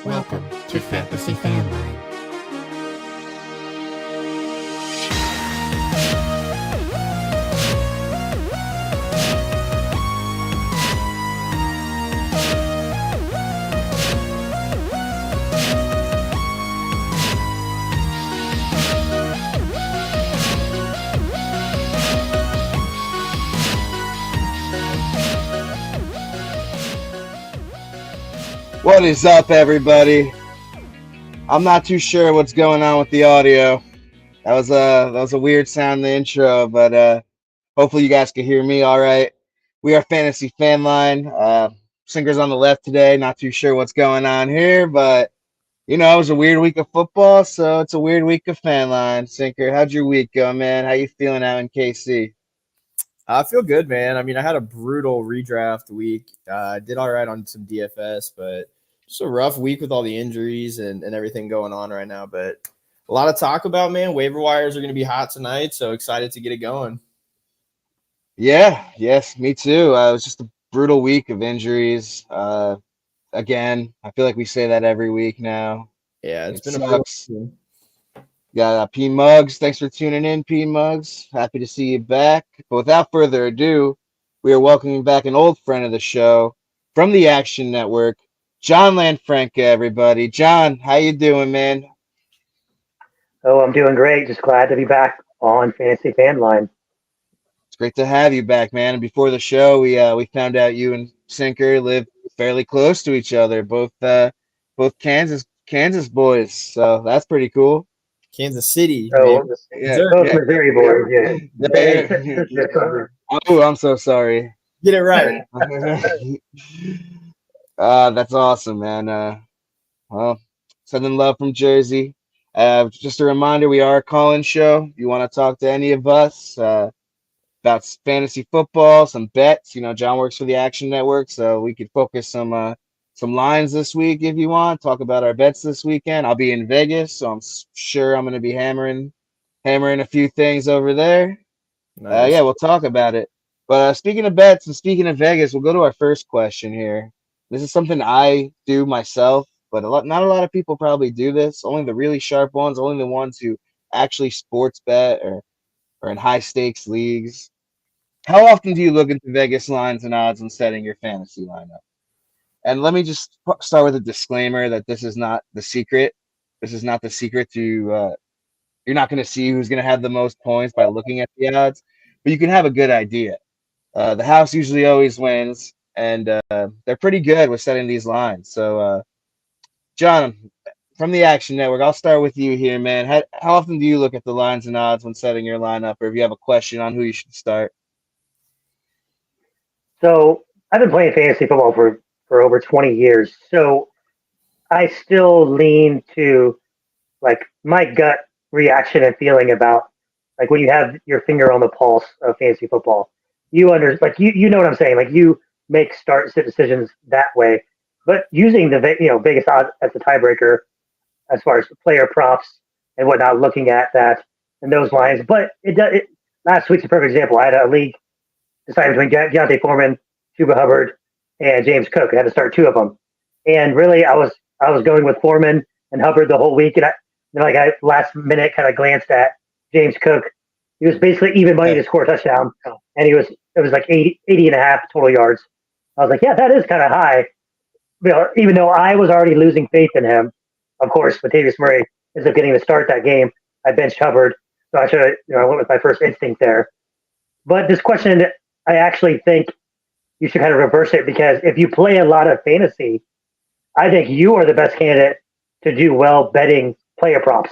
Welcome to Fantasy Fanline. What is up, everybody? I'm not too sure what's going on with the audio. That was a weird sound in the intro, but hopefully you guys can hear me all right. We are Fantasy Fanline. Sinker's on the left today. Not too sure what's going on here, but it was a weird week of football, so it's a weird week of Fanline. Sinker, how'd your week go, man? How you feeling out in KC? I feel good, man. I mean, I had a brutal redraft week. I did all right on some DFS, but just a rough week with all the injuries and everything going on right now. But a lot of talk about, man. Waiver wires are going to be hot tonight, so excited to get it going. Yeah, yes, me too. It was just a brutal week of injuries. Again, I feel like we say that every week now. Yeah, it's It been a brutal sucks. week. Got P Mugs. Thanks for tuning in, P Mugs. Happy to see you back. But without further ado, we are welcoming back an old friend of the show from the Action Network, John LanFranca, everybody. John, how you doing, man? Oh, I'm doing great. Just glad to be back on Fantasy Fanline. It's great to have you back, man. And before the show, we found out you and Sinker live fairly close to each other, both Kansas boys. So that's pretty cool. Kansas City, Oh, baby. Yeah, both Missouri boys, yeah. yeah. Oh, I'm so sorry. Get it right. That's awesome, man. Well, sending love from Jersey. Just a reminder, we are a call-in show. If you want to talk to any of us about fantasy football, some bets, John works for the Action Network, so we could focus some lines this week if you want. Talk about our bets this weekend. I'll be in Vegas, so I'm sure I'm going to be hammering a few things over there. Nice. Yeah, we'll talk about it. But speaking of bets and speaking of Vegas, we'll go to our first question here. This is something I do myself, but not a lot of people probably do this. Only the really sharp ones, only the ones who actually sports bet or in high stakes leagues. How often do you look into Vegas lines and odds when setting your fantasy lineup? And let me just start with a disclaimer that this is not the secret. This is not the secret to you're not going to see who's going to have the most points by looking at the odds, but you can have a good idea. The house usually always wins, and they're pretty good with setting these lines. So, John, from the Action Network, I'll start with you here, man. How often do you look at the lines and odds when setting your lineup, or if you have a question on who you should start? So I've been playing fantasy football for over 20 years. So I still lean to like my gut reaction and feeling about like when you have your finger on the pulse of fantasy football. You know what I'm saying. Like you make start sit decisions that way, but using the Vegas odds as a tiebreaker as far as player props and whatnot, looking at that and those lines. But last week's a perfect example. I had a league decided between Deontay Foreman, Chuba Hubbard, and James Cook. I had to start two of them, and really I was going with Foreman and Hubbard the whole week. And I last minute kind of glanced at James Cook. He was basically even money to score a touchdown, and it was like 80 and a half total yards. I was like, yeah, that is kind of high. Even though I was already losing faith in him, of course, Latavius Murray ends up getting to start that game. I benched Hubbard, so I should have, I went with my first instinct there. But this question, I actually think you should kind of reverse it, because if you play a lot of fantasy, I think you are the best candidate to do well betting player props.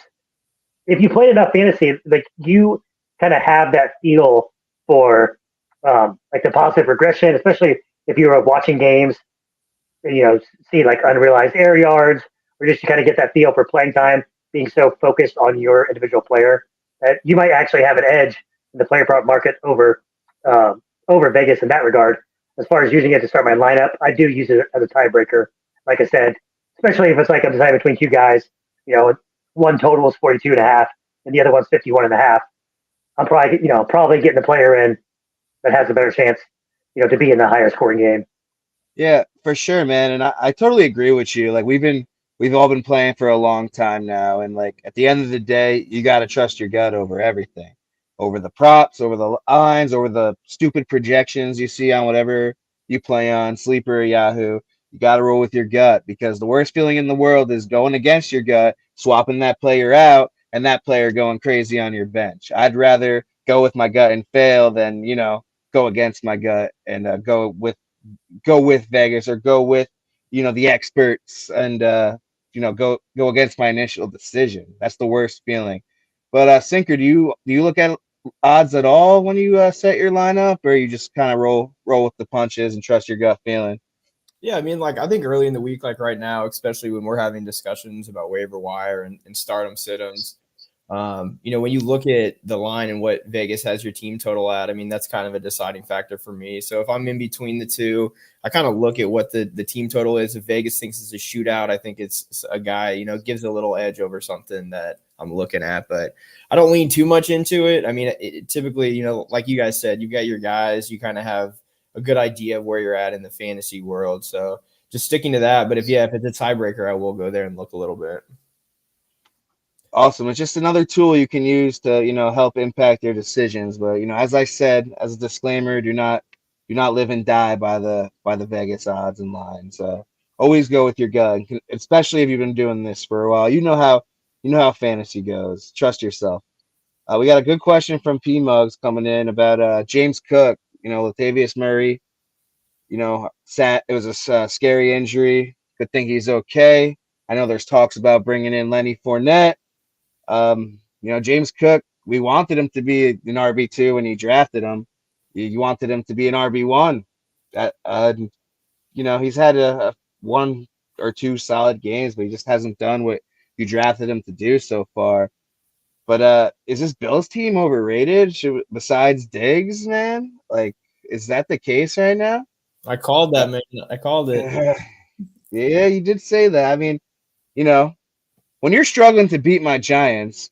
If you play enough fantasy, like you kind of have that feel for like the positive regression, especially if you are watching games, see like unrealized air yards, or just to kind of get that feel for playing time, being so focused on your individual player that you might actually have an edge in the player prop market over Vegas in that regard. As far as using it to start my lineup, I do use it as a tiebreaker. Like I said, especially if it's like I'm deciding between two guys, one total is 42 and a half and the other one's 51 and a half. I'm probably getting the player in that has a better chance, to be in the higher scoring game. Yeah, for sure, man. And I totally agree with you. Like we've been we've all been playing for a long time now, and like at the end of the day, you got to trust your gut over everything, over the props, over the lines, over the stupid projections you see on whatever you play on, Sleeper or Yahoo. You got to roll with your gut because the worst feeling in the world is going against your gut, swapping that player out, and that player going crazy on your bench. I'd rather go with my gut and fail than go against my gut and go with Vegas or go with the experts and go against my initial decision. That's the worst feeling. But Sinker, do you look at odds at all when you set your lineup, or you just kind of roll with the punches and trust your gut feeling? Yeah, I mean, like I think early in the week, like right now, especially when we're having discussions about waiver wire and stardom situms, when you look at the line and what Vegas has your team total at, I mean, that's kind of a deciding factor for me. So if I'm in between the two, I kind of look at what the team total is. If Vegas thinks it's a shootout, I think it's a guy, gives a little edge over something that I'm looking at, but I don't lean too much into it. I mean, it typically, like you guys said, you've got your guys, you kind of have a good idea of where you're at in the fantasy world. So just sticking to that. But if it's a tiebreaker, I will go there and look a little bit. Awesome. It's just another tool you can use to, help impact your decisions. But, as I said, as a disclaimer, do not live and die by the Vegas odds and lines. Always go with your gut, especially if you've been doing this for a while. You know how fantasy goes. Trust yourself. We got a good question from P Mugs coming in about James Cook. Latavius Murray. It was a scary injury. Good thing he's okay. I know there's talks about bringing in Lenny Fournette. James Cook, we wanted him to be an RB2 when he drafted him. You wanted him to be an RB1. He's had a one or two solid games, but he just hasn't done what you drafted him to do so far. But is this Bills team overrated? Besides Diggs, man? Like, is that the case right now? I called that, man. I called it. Yeah, you did say that. I mean, when you're struggling to beat my Giants,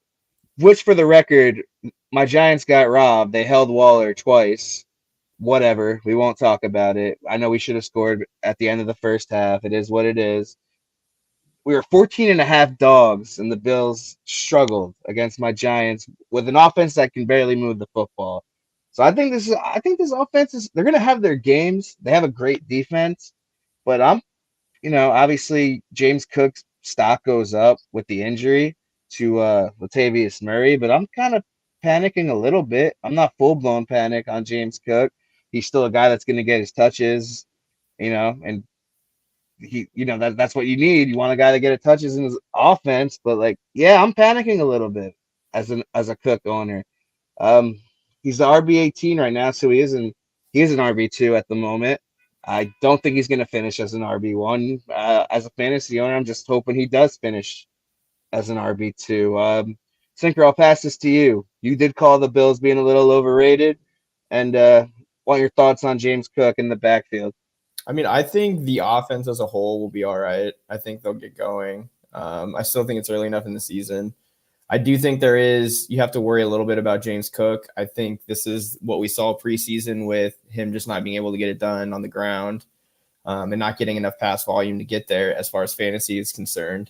which for the record, my Giants got robbed. They held Waller twice. Whatever. We won't talk about it. I know we should have scored at the end of the first half. It is what it is. We were 14.5 dogs, and the Bills struggled against my Giants with an offense that can barely move the football. So I think this offense they're gonna have their games. They have a great defense, but obviously James Cook's stock goes up with the injury to Latavius Murray, but I'm kind of panicking a little bit. I'm not full blown panic on James Cook. He's still a guy that's going to get his touches, and that's what you need. You want a guy to get his touches in his offense, but yeah, I'm panicking a little bit as a Cook owner. He's the RB18 right now, so he is an RB2 at the moment. I don't think he's going to finish as an RB1. As a fantasy owner, I'm just hoping he does finish as an RB2. Sinker, I'll pass this to you. You did call the Bills being a little overrated, and want your thoughts on James Cook in the backfield. I mean, I think the offense as a whole will be all right. I think they'll get going. I still think it's early enough in the season. I do think you have to worry a little bit about James Cook. I think this is what we saw preseason with him just not being able to get it done on the ground and not getting enough pass volume to get there as far as fantasy is concerned.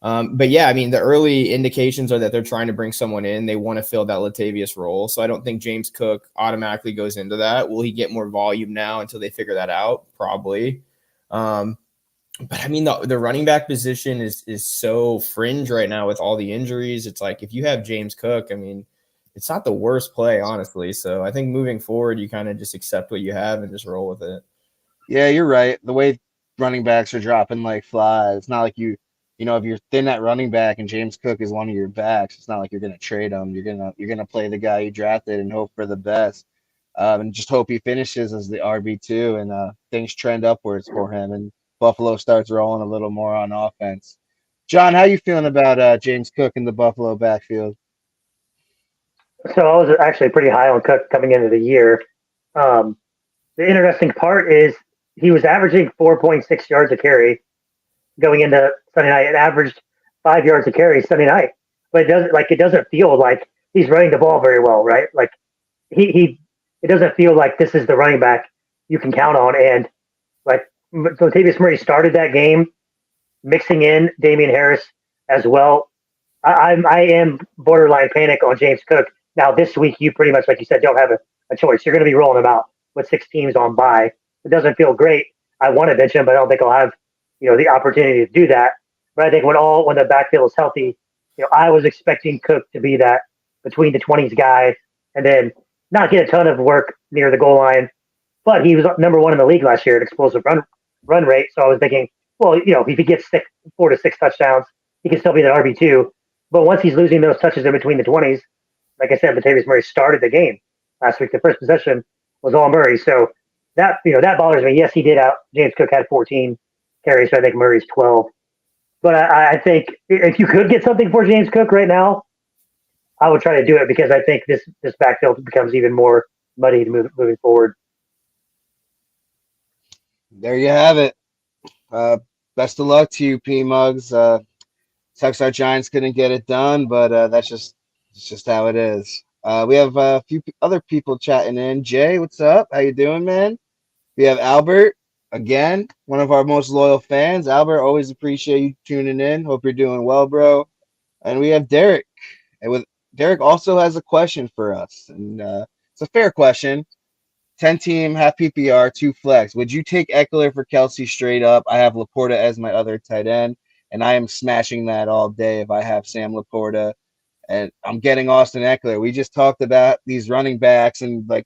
But yeah, I mean, the early indications are that they're trying to bring someone in. They want to fill that Latavius role. So I don't think James Cook automatically goes into that. Will he get more volume now until they figure that out? Probably. But I mean, the running back position is so fringe right now with all the injuries. It's like if you have James Cook, I mean, it's not the worst play, honestly. So I think moving forward, you kind of just accept what you have and just roll with it. Yeah, you're right. The way running backs are dropping like flies, it's not like if you're thin at running back and James Cook is one of your backs, it's not like you're gonna trade him. You're gonna play the guy you drafted and hope for the best, and just hope he finishes as the RB2 and things trend upwards for him and Buffalo starts rolling a little more on offense. John, how you feeling about James Cook in the Buffalo backfield? So I was actually pretty high on Cook coming into the year. The interesting part is he was averaging 4.6 yards a carry going into Sunday night. It averaged 5 yards a carry Sunday night, but it doesn't feel like he's running the ball very well, right? Like it doesn't feel like this is the running back you can count on. And like Latavius Murray started that game, mixing in Damian Harris as well. I am borderline panic on James Cook. Now this week, you pretty much, like you said, don't have a choice. You're going to be rolling him out with 6 teams on bye. It doesn't feel great. I want to bench him, but I don't think I'll have the opportunity to do that. But I think when the backfield is healthy, I was expecting Cook to be that between the 20s guy, and then not get a ton of work near the goal line. But he was number one in the league last year at explosive run rate. So I was thinking, well, if he gets 4 to 6 touchdowns, he can still be that RB2. But once he's losing those touches in between the 20s, like I said, Latavius Murray started the game last week. The first possession was all Murray. So that bothers me. Yes, he did out. James Cook had 14 carries, so I think Murray's 12. But I think if you could get something for James Cook right now, I would try to do it because I think this backfield becomes even more muddy moving forward. There you have it. Best of luck to you, P Mugs. Sucks our Giants couldn't get it done, but that's just how it is. We have a few other people chatting in. Jay, what's up? How you doing, man? We have Albert again, one of our most loyal fans. Albert, always appreciate you tuning in. Hope you're doing well, bro. And we have Derek. And Derek also has a question for us, and it's a fair question. 10-team, half PPR, 2 flex. Would you take Eckler for Kelsey straight up? I have Laporta as my other tight end, and I am smashing that all day if I have Sam Laporta. And I'm getting Austin Eckler. We just talked about these running backs and like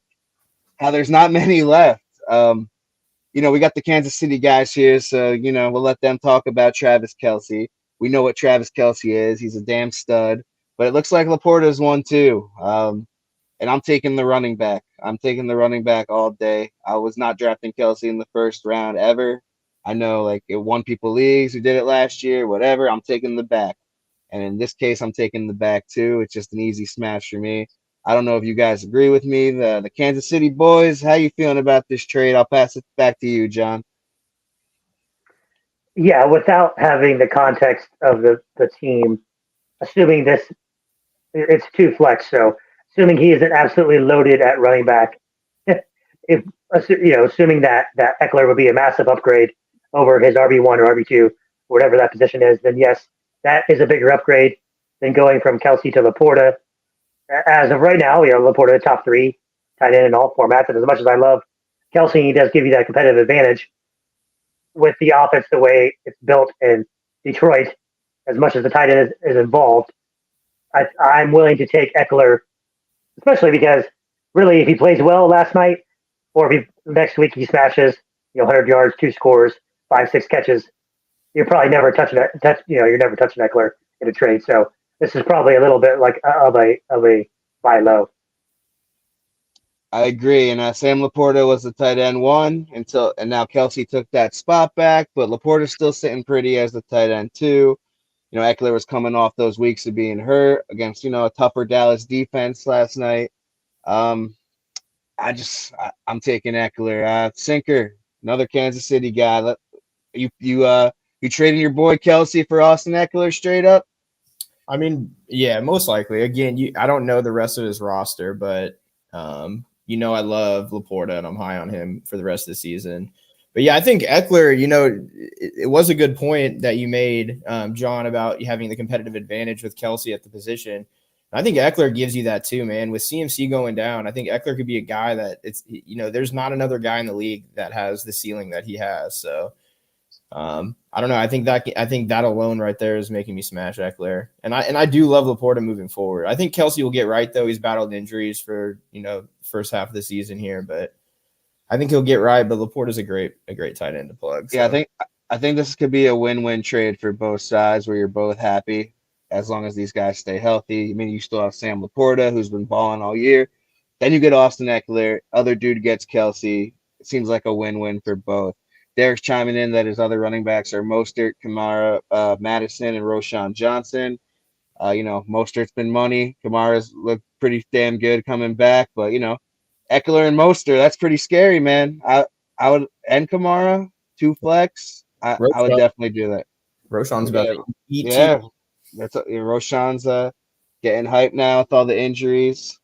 how there's not many left. We got the Kansas City guys here, so we'll let them talk about Travis Kelce. We know what Travis Kelce is. He's a damn stud. But it looks like Laporta's one too. And I'm taking the running back. I'm taking the running back all day. I was not drafting Kelce in the first round ever. I know, like, it won people leagues who did it last year, whatever. I'm taking the back. And in this case, I'm taking the back too. It's just an easy smash for me. I don't know if you guys agree with me. The Kansas City boys, how you feeling about this trade? I'll pass it back to you, John. Yeah, without having the context of the team, assuming it's 2 flex, so assuming he isn't absolutely loaded at running back, if assuming that Eckler would be a massive upgrade over his RB1 or RB2, whatever that position is, then yes, that is a bigger upgrade than going from Kelce to Laporta. As of right now, Laporta top 3 tight end in all formats, and as much as I love Kelce, he does give you that competitive advantage with the offense the way it's built in Detroit. As much as the tight end is involved, I'm willing to take Eckler, especially because really, if he plays well last night, or if next week he smashes, 100 yards, 2 scores, 5-6 catches, you're probably never touching that. You're never touching Eckler in a trade. So this is probably a little bit like of a buy low. I agree. And Sam Laporta was the tight end 1 and now Kelce took that spot back, but Laporta's still sitting pretty as the tight end 2. Eckler was coming off those weeks of being hurt against, a tougher Dallas defense last night. I'm taking Eckler. Sinker, another Kansas City guy. You trading your boy Kelce for Austin Eckler straight up? I mean, yeah, most likely. Again, I don't know the rest of his roster, but I love Laporta and I'm high on him for the rest of the season. But yeah, I think Eckler, it was a good point that you made, John, about having the competitive advantage with Kelce at the position. I think Eckler gives you that too, man. With CMC going down, I think Eckler could be a guy that there's not another guy in the league that has the ceiling that he has. So I don't know. I think that alone right there is making me smash Eckler. And I do love Laporta moving forward. I think Kelce will get right though. He's battled injuries for, first half of the season here, but I think he'll get right, but Laporta's a great tight end to plug. So. Yeah, I think this could be a win-win trade for both sides where you're both happy as long as these guys stay healthy. I mean, you still have Sam Laporta, who's been balling all year. Then you get Austin Eckler. Other dude gets Kelce. It seems like a win-win for both. Derek's chiming in that his other running backs are Mostert, Kamara, Madison, and Roshan Johnson. Mostert's been money. Kamara's looked pretty damn good coming back, but Eckler and Mostert, that's pretty scary, man. I would end Kamara 2 flex. I would definitely do that. Roshan's about to eat. Yeah, Roshan's getting hyped now with all the injuries.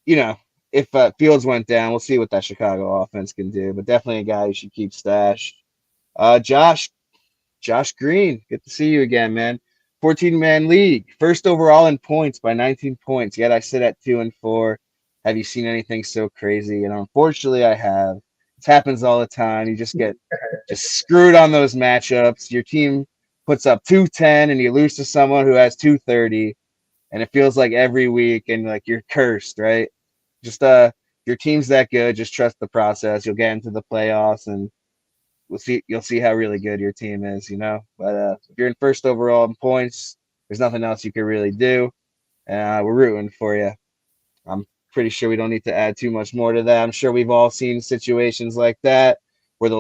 If Fields went down, we'll see what that Chicago offense can do. But definitely a guy you should keep stashed. Josh Josh Green, good to see you again, man. 14-man league, first overall in points by 19 points. Yet I sit at 2-4. Have you seen anything so crazy? And unfortunately, I have. It happens all the time. You just get just screwed on those matchups. Your team puts up 210, and you lose to someone who has 230, and it feels like every week, and like you're cursed, right? Just your team's that good. Just trust the process. You'll get into the playoffs, and you'll see how really good your team is, you know. But if you're in first overall in points, there's nothing else you can really do. We're rooting for you. I'm pretty sure we don't need to add too much more to that. I'm sure we've all seen situations like that where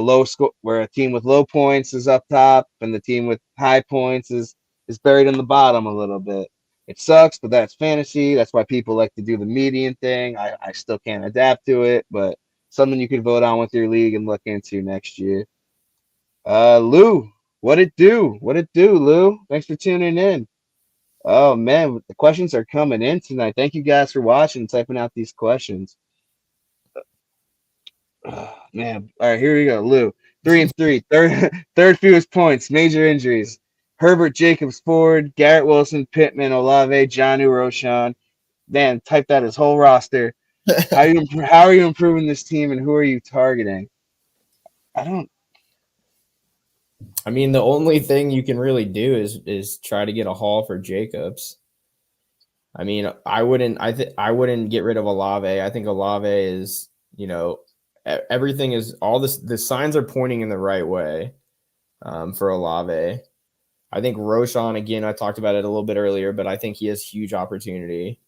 where a team with low points is up top and the team with high points is buried in the bottom a little bit. It sucks, but that's fantasy. That's why people like to do the median thing. I still can't adapt to it, but something you could vote on with your league and look into next year. Lou, what it do? What it do, Lou? Thanks for tuning in. Oh man, the questions are coming in tonight. Thank you guys for watching and typing out these questions. Oh, man, all right, here we go. Lou, 3-3, third fewest points, major injuries. Herbert, Jacobs, Ford, Garrett Wilson, Pittman, Olave, Jonnu, Roshan. Man, type that his whole roster. How are you improving this team, and who are you targeting? I mean, the only thing you can really do is try to get a haul for Jacobs. I mean, I wouldn't get rid of Olave. I think Olave is, everything is all this. The signs are pointing in the right way for Olave. I think Roshan, again, I talked about it a little bit earlier, but I think he has huge opportunity.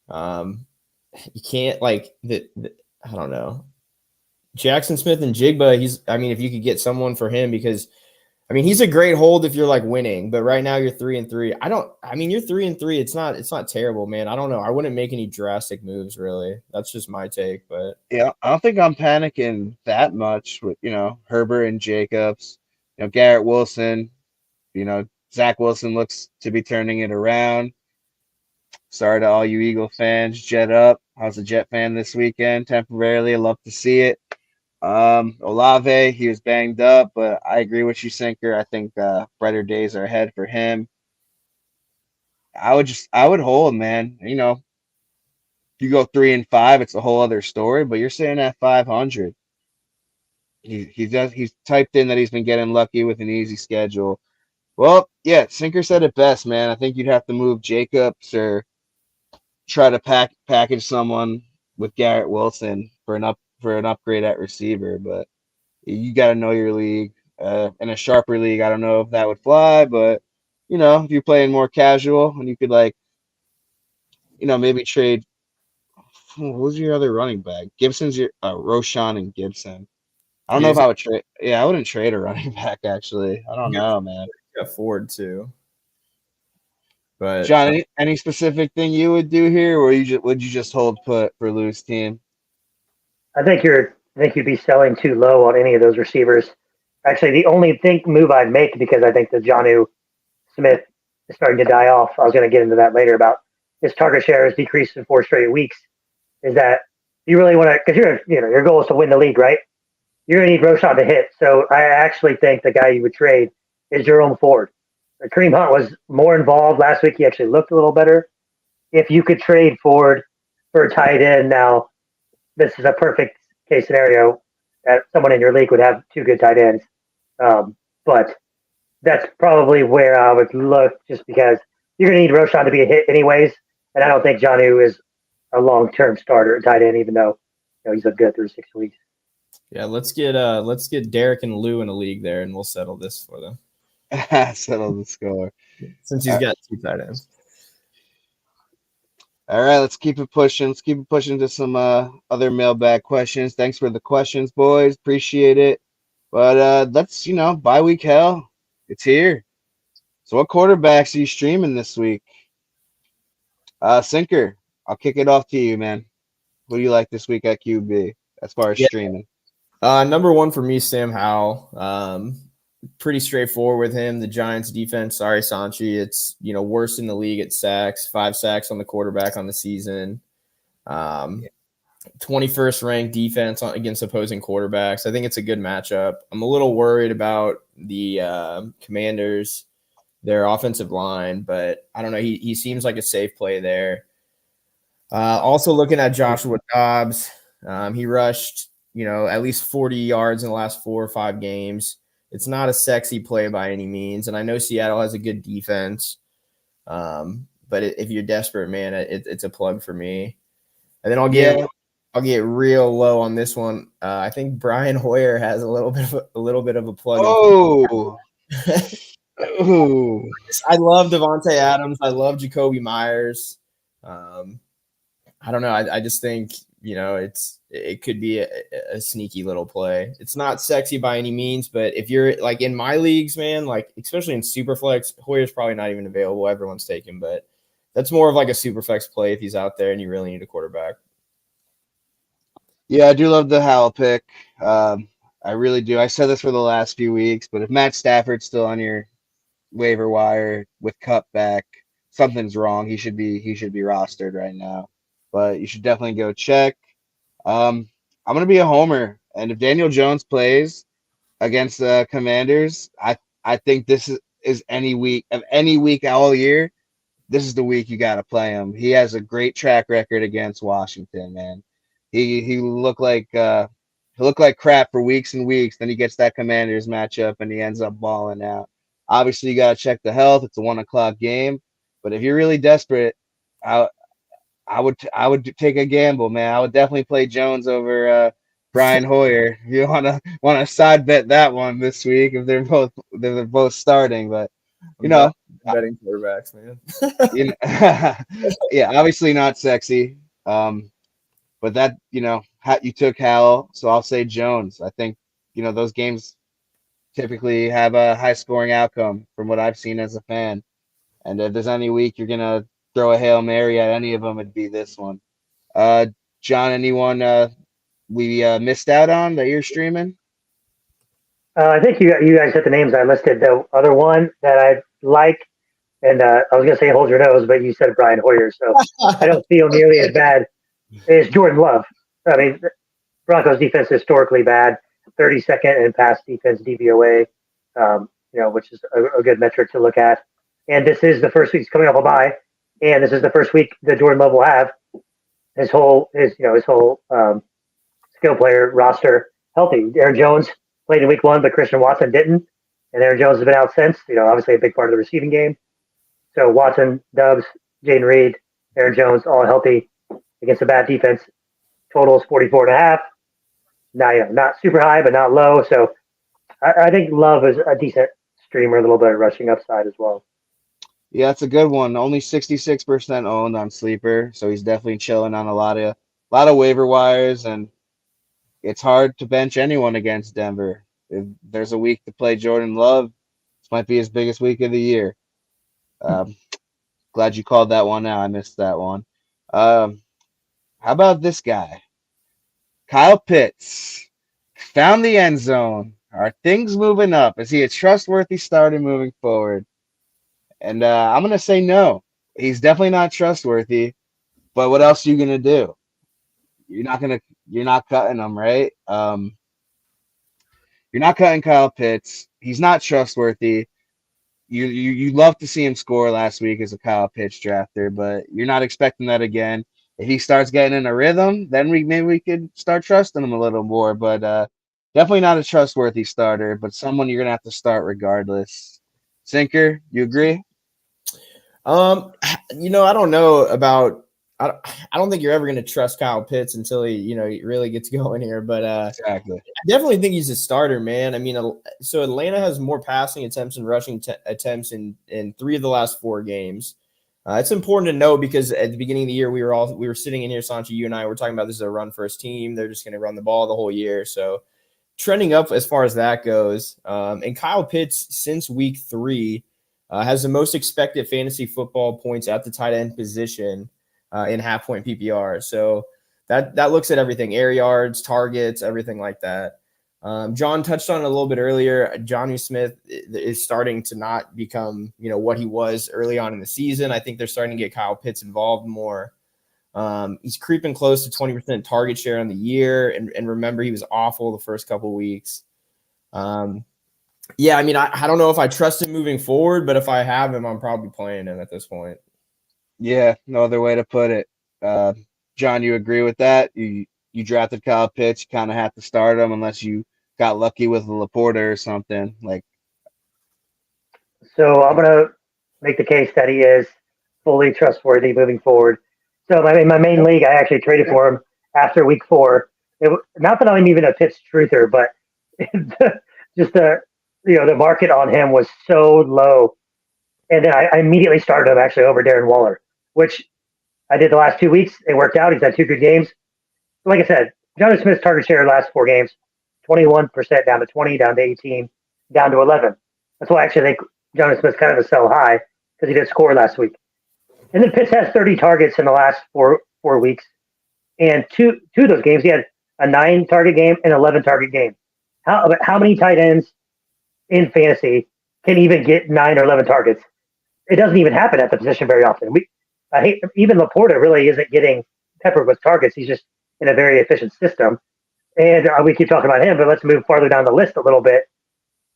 You can't I don't know. Jackson Smith and Jigba, if you could get someone for him, because he's a great hold if you're like winning, but right now you're 3-3. You're 3-3. It's not terrible, man. I don't know. I wouldn't make any drastic moves really. That's just my take, but yeah, I don't think I'm panicking that much with, Herbert and Jacobs, Garrett Wilson, Zach Wilson looks to be turning it around. Sorry to all you Eagle fans. Jet up. I was a Jet fan this weekend temporarily. I love to see it. Olave, he was banged up, but I agree with you, Sinker. I think brighter days are ahead for him. I would hold, man. You go 3-5, it's a whole other story. But you're saying at 500, he's typed in that he's been getting lucky with an easy schedule. Well, yeah, Sinker said it best, man. I think you'd have to move Jacobs or try to package someone with Garrett Wilson for an upgrade at receiver, but you got to know your league. In a sharper league, I don't know if that would fly, but if you're playing more casual and you could maybe trade. Who's your other running back? Gibson's your Roshan and Gibson. I don't know if I would trade. Yeah, I wouldn't trade a running back actually. I don't know, man. you got Ford too. But John, any specific thing you would do here, or would you just hold put for Lou's team? I think you'd be selling too low on any of those receivers. Actually, the only move I'd make, because I think the Jonnu Smith is starting to die off. I was going to get into that later about his target share has decreased in 4 straight weeks. Is that you really want to? Because your goal is to win the league, right? You're going to need Roshan to hit. So I actually think the guy you would trade is Jerome Ford. Kareem Hunt was more involved last week. He actually looked a little better. If you could trade Ford for a tight end now, this is a perfect case scenario that someone in your league would have 2 good tight ends. But that's probably where I would look, just because you're going to need Roshan to be a hit anyways. And I don't think Jonnu is a long-term starter at tight end, even though he's looked good through 6 weeks. Yeah, let's get Derek and Lou in a league there, and we'll settle this for them. Settle the score. Since he's got 2 tight ends. All right, let's keep it pushing. Let's keep it pushing to some other mailbag questions. Thanks for the questions, boys. Appreciate it. But let's, bye week hell. It's here. So what quarterbacks are you streaming this week? Sinker, I'll kick it off to you, man. Who do you like this week at QB as far as streaming? Number 1 for me, Sam Howell. Pretty straightforward with him. The Giants defense, sorry, Sanchi, it's worst in the league at sacks, 5 sacks on the quarterback on the season. 21st ranked defense against opposing quarterbacks. I think it's a good matchup. I'm a little worried about the Commanders, their offensive line, but I don't know. He seems like a safe play there. Also looking at Joshua Dobbs, he rushed, at least 40 yards in the last 4 or 5 games. It's not a sexy play by any means, and I know Seattle has a good defense. But if you're desperate, man, it's a plug for me. And then I'll get real low on this one. I think Brian Hoyer has a little bit of a plug. Oh, oh, I love Devontae Adams. I love Jacoby Myers. I don't know. I just think it could be a sneaky little play. It's not sexy by any means, but if you're like in my leagues, man, like especially in Superflex, Hoyer's probably not even available. Everyone's taken, but that's more of like a Superflex play if he's out there and you really need a quarterback. yeah, I do love the Howell pick. I really do. I said this for the last few weeks, but if Matt Stafford's still on your waiver wire with Cup back, something's wrong. He should be rostered right now. But you should definitely go check. I'm gonna be a homer, and if Daniel Jones plays against the Commanders, I think this is any week all year. This is the week you got to play him. He has a great track record against Washington, man. He looked like crap for weeks and weeks. Then he gets that Commanders matchup and he ends up balling out. Obviously, you got to check the health. It's a 1:00 game, but if you're really desperate, I would take a gamble, man. I would definitely play Jones over Brian Hoyer. If you wanna side bet that one this week if they're both starting, but I'm betting quarterbacks, man. Yeah, obviously not sexy. But that you took Howell, so I'll say Jones. I think those games typically have a high scoring outcome from what I've seen as a fan. And if there's any week you're gonna throw a Hail Mary at any of them, it'd be this one. John, anyone we missed out on that you're streaming? I think you guys hit the names I listed. The other one that I like, and I was going to say hold your nose, but you said Brian Hoyer, so I don't feel nearly as bad, is Jordan Love. I mean, Broncos defense is historically bad, 32nd in pass defense DVOA, which is a good metric to look at. And this is the first week he's coming off a bye, and this is the first week that Jordan Love will have his whole skill player roster healthy. Aaron Jones played in week 1, but Christian Watson didn't, and Aaron Jones has been out since. Obviously a big part of the receiving game. So Watson, Dubs, Jaden Reed, Aaron Jones, all healthy against a bad defense. Total is 44.5. Now, not super high, but not low. So I think Love is a decent streamer, a little bit of rushing upside as well. Yeah, it's a good one. Only 66% owned on Sleeper, so he's definitely chilling on a lot of waiver wires, and it's hard to bench anyone against Denver. If there's a week to play Jordan Love, this might be his biggest week of the year. Glad you called that one out. I missed that one. How about this guy? Kyle Pitts found the end zone. Are things moving up? Is he a trustworthy starter moving forward? And I'm going to say no. He's definitely not trustworthy. But what else are you going to do? You're not cutting him, right? You're not cutting Kyle Pitts. He's not trustworthy. You love to see him score last week as a Kyle Pitts drafter, but you're not expecting that again. If he starts getting in a rhythm, then maybe we could start trusting him a little more. But definitely not a trustworthy starter, but someone you're gonna have to start regardless. Sinker, you agree? I don't know about. I don't think you're ever going to trust Kyle Pitts until he really gets going here. But Exactly. I definitely think he's a starter, man. I mean, so Atlanta has more passing attempts and rushing attempts in 3 of the last 4 games. It's important to know because at the beginning of the year, we were sitting in here, Sancho, you and I were talking about this is a run first team. They're just going to run the ball the whole year. So trending up as far as that goes. And Kyle Pitts, since week 3, has the most expected fantasy football points at the tight end position in half-point PPR. So that looks at everything, air yards, targets, everything like that. John touched on it a little bit earlier. Jonnu Smith is starting to not become, what he was early on in the season. I think they're starting to get Kyle Pitts involved more. He's creeping close to 20% target share on the year. And remember, he was awful the first couple of weeks. Yeah, I mean, I don't know if I trust him moving forward, but if I have him, I'm probably playing him at this point. Yeah, no other way to put it. John, you agree with that? You drafted Kyle Pitts, you kind of have to start him unless you got lucky with a Laporta or something. Like, So I'm gonna make the case that he is fully trustworthy moving forward. So in my main league, I actually traded for him after week 4. Not that I'm even a Pitts truther, but just the market on him was so low, and then I immediately started him actually over Darren Waller, which I did the last 2 weeks. It worked out. He's had 2 good games. Like I said, Jonnu Smith's target share last 4 games, 21% down to 20, down to 18, down to 11. That's why I actually think Jonnu Smith's kind of a sell high because he didn't score last week. And then Pitts has 30 targets in the last four weeks. And two of those games, he had a 9-target game and 11-target game. How many tight ends in fantasy can even get 9 or 11 targets? It doesn't even happen at the position very often. Even Laporta really isn't getting peppered with targets. He's just in a very efficient system. And we keep talking about him, but let's move farther down the list a little bit.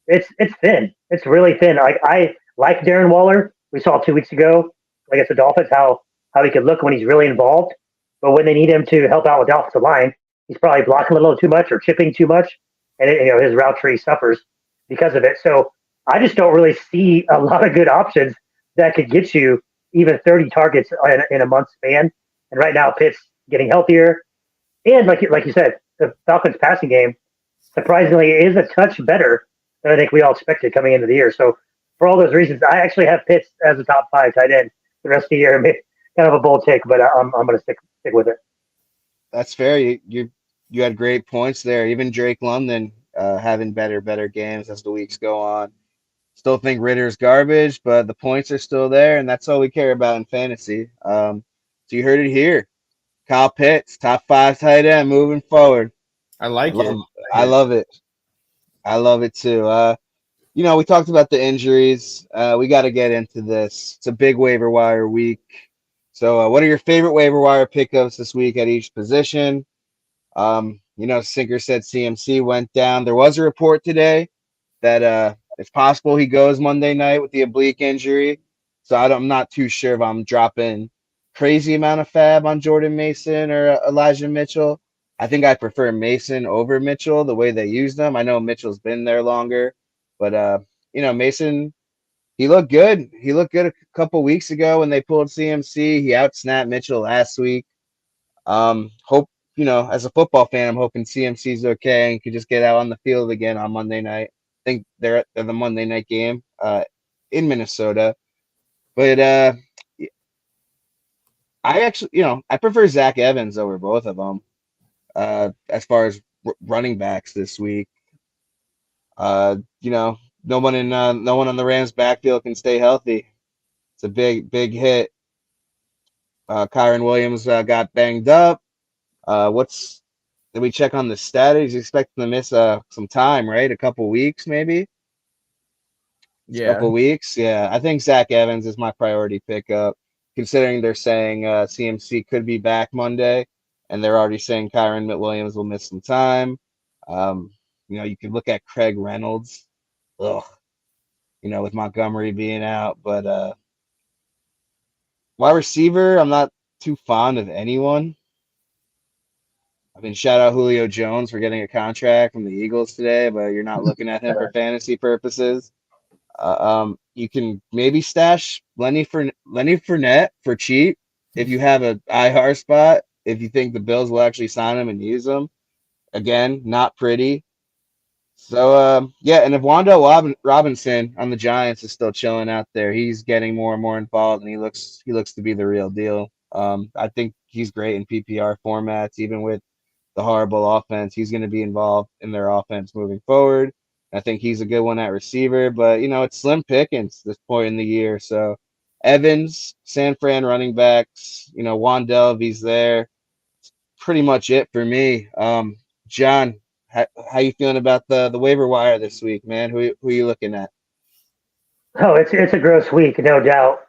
It's thin. It's really thin. I like Darren Waller. We saw 2 weeks ago against the Dolphins how he could look when he's really involved. But when they need him to help out with the offensive line, he's probably blocking a little too much or chipping too much, and his route tree suffers because of it. So I just don't really see a lot of good options that could get you even 30 targets in a month span. And right now, Pitt's getting healthier, and like you said, the Falcons' passing game surprisingly is a touch better than I think we all expected coming into the year. So for all those reasons, I actually have Pitts as a top 5 tight end the rest of the year. Kind of a bold take, but I'm going to stick with it. that's fair. You had great points there. Even Drake London having better games as the weeks go on. Still think Ritter's garbage, but the points are still there, and that's all we care about in fantasy. So you heard it here. Kyle Pitts, top 5 tight end moving forward. I like it. I love it. I love it too. We talked about the injuries. We got to get into this. It's a big waiver wire week. So, what are your favorite waiver wire pickups this week at each position? Sinker said CMC went down. There was a report today that it's possible he goes Monday night with the oblique injury. So I'm not too sure if I'm dropping crazy amount of fab on Jordan Mason or Elijah Mitchell. I think I prefer Mason over Mitchell the way they use them. I know Mitchell's been there longer, but Mason, he looked good. He looked good a couple weeks ago when they pulled CMC. He outsnapped Mitchell last week. As a football fan, I'm hoping CMC's okay and can just get out on the field again on Monday night. I think they're at the Monday night game in Minnesota. But I actually, I prefer Zach Evans over both of them as far as running backs this week. No one on the Rams backfield can stay healthy. It's a big hit. Kyron Williams got banged up. Did we check on the status? He's expecting to miss some time, right? A couple weeks, maybe. Yeah. Couple weeks. Yeah, I think Zach Evans is my priority pickup, considering they're saying CMC could be back Monday, and they're already saying Kyron Williams will miss some time. You could look at Craig Reynolds. Ugh. With Montgomery being out, but wide receiver, I'm not too fond of anyone. I mean, shout out Julio Jones for getting a contract from the Eagles today, but you're not looking at him for fantasy purposes. You can maybe stash Lenny Fournette for cheap if you have an IR spot. If you think the Bills will actually sign him and use him, again, not pretty. So and if Wandale Robinson on the Giants is still chilling out there, he's getting more and more involved, and he looks to be the real deal. I think he's great in PPR formats, even with the horrible offense. He's going to be involved in their offense moving forward. I think he's a good one at receiver, but it's slim pickings this point in the year. So Evans, San Fran running backs, Wandale, if he's there, pretty much it for me. John, how you feeling about the waiver wire this week, man? Who are you looking at? Oh, it's a gross week, no doubt.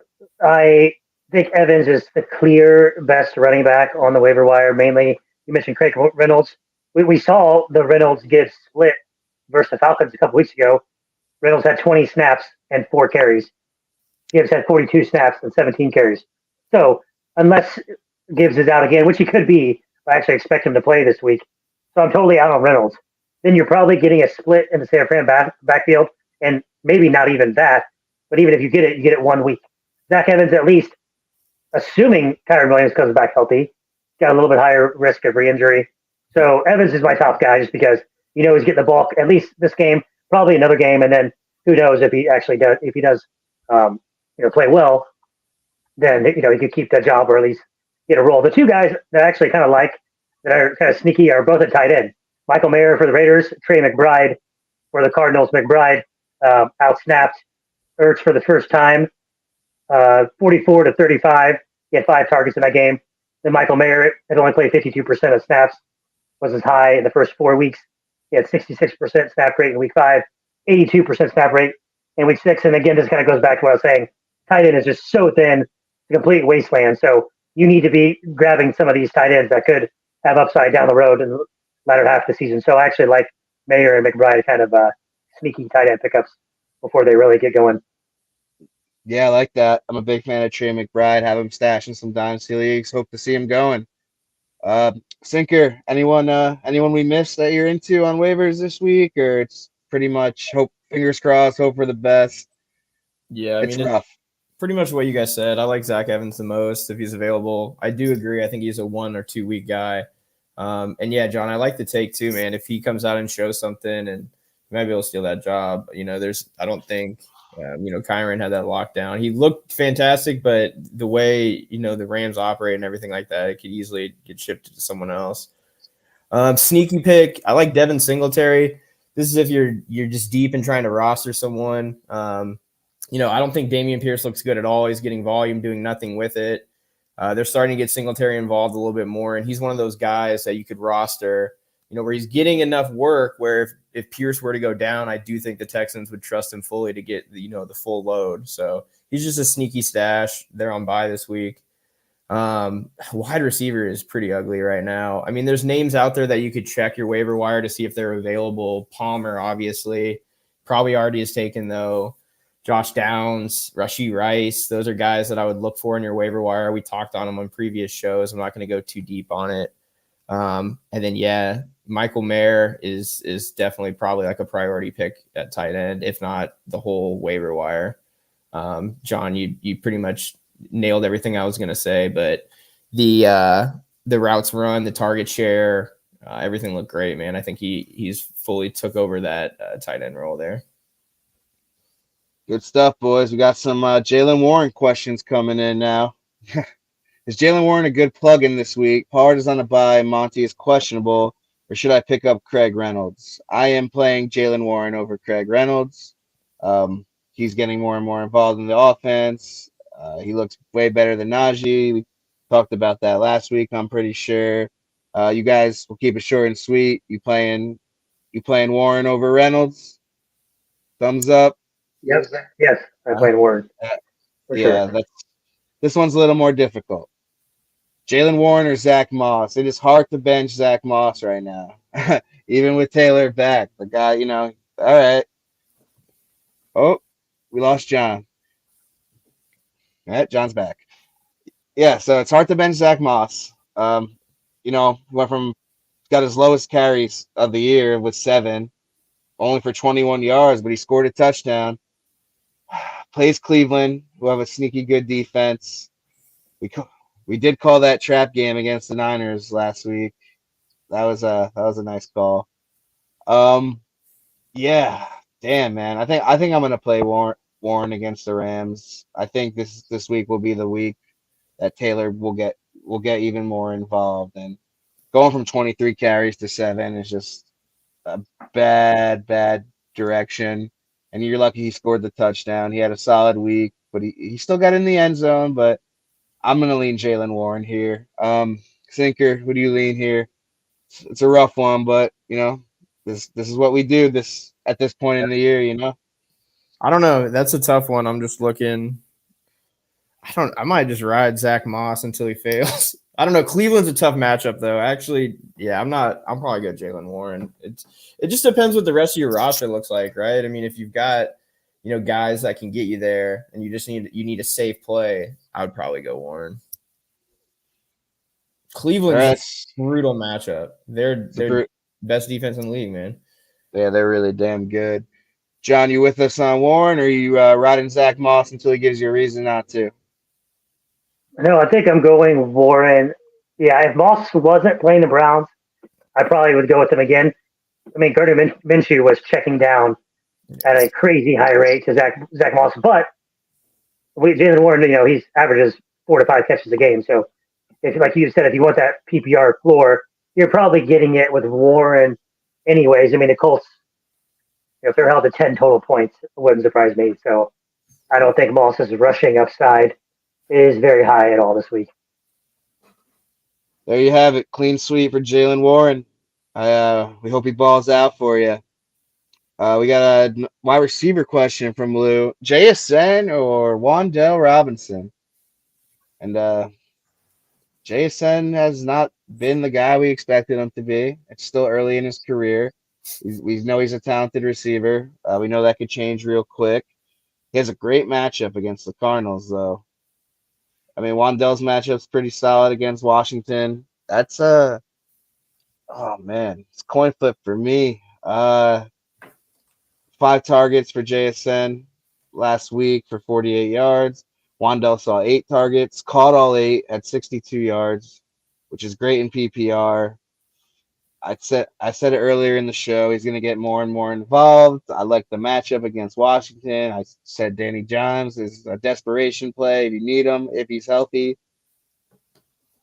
think Evans is the clear best running back on the waiver wire. Mainly, you mentioned Craig Reynolds. We saw the Reynolds get split versus the Falcons a couple weeks ago. Reynolds had 20 snaps and 4 carries. Gibbs had 42 snaps and 17 carries. So unless Gibbs is out again, which he could be, I actually expect him to play this week. So I'm totally out on Reynolds. Then you're probably getting a split in the San Fran backfield, and maybe not even that. But even if you get it 1 week. Zach Evans, at least, assuming Kyron Williams comes back healthy, got a little bit higher risk of re-injury. So Evans is my top guy just because he's getting the ball at least this game, probably another game, and then who knows if he actually does play well, then he could keep that job or at least get a role. The two guys that I actually kind of like that are kind of sneaky are both at tight end. Michael Mayer for the Raiders, Trey McBride for the Cardinals. McBride out-snapped Ertz for the first time, 44-35. He had 5 targets in that game. Then Michael Mayer had only played 52% of snaps, was as high in the first 4 weeks. He had 66% snap rate in week 5, 82% snap rate in week 6. And again, this kind of goes back to what I was saying. Tight end is just so thin, a complete wasteland. So you need to be grabbing some of these tight ends that could have upside down the road in the latter half of the season. So I actually like Mayer and McBride kind of sneaky tight end pickups before they really get going. Yeah, I like that. I'm a big fan of Trey McBride. Have him stashed in some dynasty leagues. Hope to see him going. Sinker, anyone we missed that you're into on waivers this week, or it's pretty much fingers crossed, hope for the best? Yeah, I it's mean, rough. It's pretty much what you guys said. I like Zach Evans the most if he's available. I do agree. I think he's a 1 or 2 week guy. And yeah, John, I like the take too, man. If he comes out and shows something, and he might be able to steal that job. I don't think Kyron had that lockdown. He looked fantastic, but the way the Rams operate and everything like that, it could easily get shipped to someone else. Sneaky pick. I like Devin Singletary. This is if you're just deep and trying to roster someone. I don't think Dameon Pierce looks good at all. He's getting volume, doing nothing with it. They're starting to get Singletary involved a little bit more, and he's one of those guys that you could roster, where he's getting enough work where if Pierce were to go down, I do think the Texans would trust him fully to get the full load. So he's just a sneaky stash. They're on bye this week. Wide receiver is pretty ugly right now. I mean, there's names out there that you could check your waiver wire to see if they're available. Palmer, obviously, probably already is taken though. Josh Downs, Rashee Rice, those are guys that I would look for in your waiver wire. We talked on them on previous shows. I'm not going to go too deep on it. And then, yeah, Michael Mayer is definitely probably like a priority pick at tight end, if not the whole waiver wire. John, you pretty much nailed everything I was going to say, but the routes run, the target share, everything looked great, man. I think he's fully took over that tight end role there. Good stuff, boys. We got some Jaylen Warren questions coming in now. Is Jaylen Warren a good plug-in this week? Pollard is on a bye. Monty is questionable. Or should I pick up Craig Reynolds? I am playing Jaylen Warren over Craig Reynolds. He's getting more and more involved in the offense. He looks way better than Najee. We talked about that last week, I'm pretty sure. You guys will keep it short and sweet. You playing Warren over Reynolds? Thumbs up. Yes, I'm playing Warren. Yeah, sure. This one's a little more difficult. Jaylen Warren or Zach Moss? It is hard to bench Zach Moss right now, even with Taylor back. The guy, all right. Oh, we lost John. All right, John's back. Yeah, so it's hard to bench Zach Moss. Went from got his lowest carries of the year with 7, only for 21 yards, but he scored a touchdown. Plays Cleveland, who have a sneaky good defense. We did call that trap game against the Niners last week. That was a nice call. Yeah, damn man. I think I'm gonna play Warren against the Rams. I think this week will be the week that Taylor will get even more involved, and going from 23 carries to 7 is just a bad direction. And you're lucky he scored the touchdown. He had a solid week, but he still got in the end zone. But I'm going to lean Jaylen Warren here. Sinker, who do you lean here? It's a rough one, but, this is what we do at this point in the year, I don't know. That's a tough one. I'm just looking. I might just ride Zach Moss until he fails. I don't know. Cleveland's a tough matchup, though. Actually, yeah, I'm probably good Jalen Warren. It just depends what the rest of your roster looks like, right? I mean, if you've got guys that can get you there, and you need a safe play, I would probably go Warren. Cleveland's a brutal matchup. They're best defense in the league, man. Yeah, they're really damn good. John, you with us on Warren, or are you riding Zach Moss until he gives you a reason not to? No, I think I'm going Warren. Yeah, if Moss wasn't playing the Browns, I probably would go with him again. I mean, Gardner Minshew was checking down at a crazy high rate to Zach Moss, but Jalen Warren, he averages 4 to 5 catches a game. So, if like you said, if you want that PPR floor, you're probably getting it with Warren, anyways. I mean, the Colts, if they're held to 10 total points, it wouldn't surprise me. So, I don't think Moss's rushing upside is very high at all this week. There you have it. Clean sweep for Jalen Warren. We hope he balls out for you. We got a wide receiver question from Lou. JSN or Wan'Dale Robinson? And JSN has not been the guy we expected him to be. It's still early in his career. We know he's a talented receiver. We know that could change real quick. He has a great matchup against the Cardinals, though. I mean, Wan'Dale's matchup's pretty solid against Washington. That's oh man, it's coin flip for me. 5 targets for JSN last week for 48 yards. Wan'Dale saw 8 targets, caught all 8 at 62 yards, which is great in PPR. I said it earlier in the show. He's going to get more and more involved. I like the matchup against Washington. I said Danny Jones is a desperation play if you need him, if he's healthy.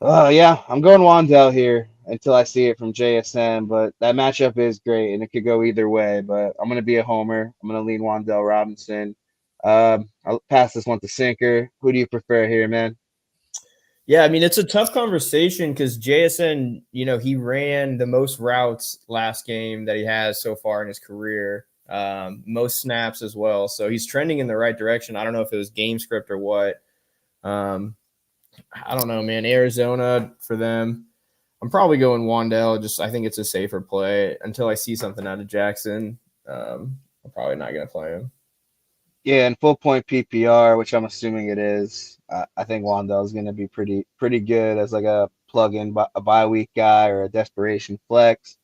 Oh, yeah, I'm going Wan'Dale here until I see it from JSN, but that matchup is great, and it could go either way, but I'm going to be a homer. I'm going to lean Wan'Dale Robinson. I'll pass this one to Sinker. Who do you prefer here, man? Yeah, I mean, it's a tough conversation because JSN, he ran the most routes last game that he has so far in his career, most snaps as well. So he's trending in the right direction. I don't know if it was game script or what. I don't know, man. Arizona for them. I'm probably going Wan'Dale. I think it's a safer play until I see something out of Jackson. I'm probably not going to play him. Yeah, in full point PPR, which I'm assuming it is, I think Wan'Dale is going to be pretty good as like a plug-in, a bye week guy or a desperation flex.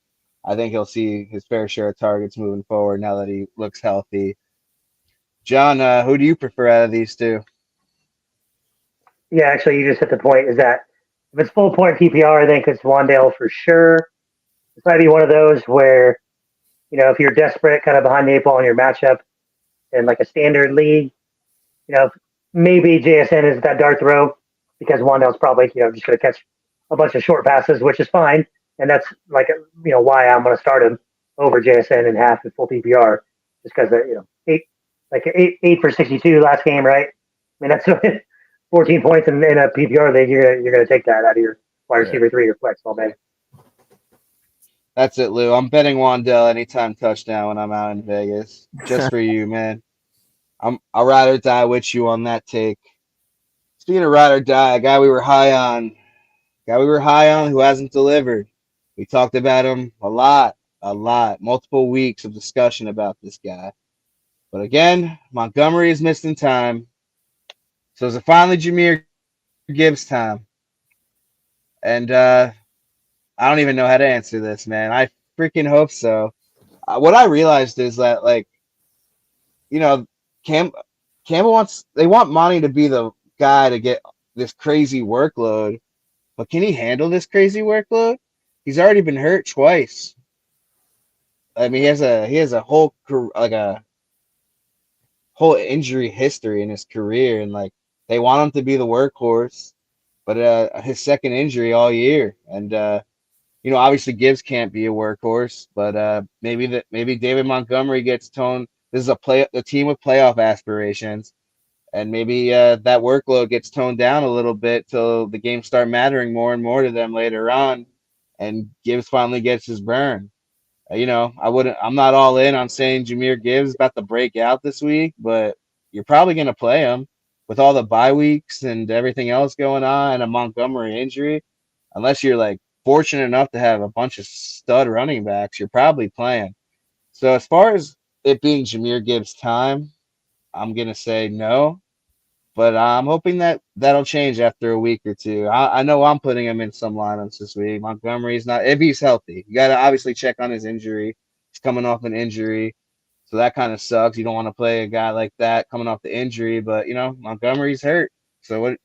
I think he'll see his fair share of targets moving forward now that he looks healthy. John, who do you prefer out of these two? Yeah, actually, you just hit the point. Is that if it's full point PPR, I think it's Wan'Dale for sure. This might be one of those where, if you're desperate, kind of behind the 8 ball in your matchup in like a standard league, maybe JSN is that dart throw because Wan'Dale's probably, just going to catch a bunch of short passes, which is fine. And that's like, why I'm going to start him over JSN in half in full PPR, just because, 8 for 62 last game, right? I mean, that's 14 points in a PPR league. You're going to take that out of your wide receiver 3 or flex all day. That's it, Lou. I'm betting Wan'Dale anytime touchdown when I'm out in Vegas. Just for you, man. I'll ride or die with you on that take. Speaking of ride or die, a guy we were high on who hasn't delivered. We talked about him a lot, multiple weeks of discussion about this guy. But again, Montgomery is missing time. So is it finally Jahmyr Gibbs time? And I don't even know how to answer this, man. I freaking hope so. What I realized is that, Campbell want Monty to be the guy to get this crazy workload, but can he handle this crazy workload? He's already been hurt twice. I mean, he has a whole injury history in his career, and they want him to be the workhorse, but his second injury all year, and obviously Gibbs can't be a workhorse, but maybe David Montgomery gets toned. This is a team with playoff aspirations, and maybe that workload gets toned down a little bit till the games start mattering more and more to them later on, and Gibbs finally gets his burn. I'm not all in on saying Jahmyr Gibbs is about to break out this week, but you're probably going to play him. with all the bye weeks and everything else going on and a Montgomery injury, unless you're like fortunate enough to have a bunch of stud running backs, you're probably playing. So as far as it being Jameer Gibbs' time, I'm gonna say no. But I'm hoping that that'll change after a week or two. I know I'm putting him in some lineups this week. Montgomery's not if he's healthy. You got to obviously check on his injury. He's coming off an injury, so that kind of sucks. You don't want to play a guy like that coming off the injury. But Montgomery's hurt. So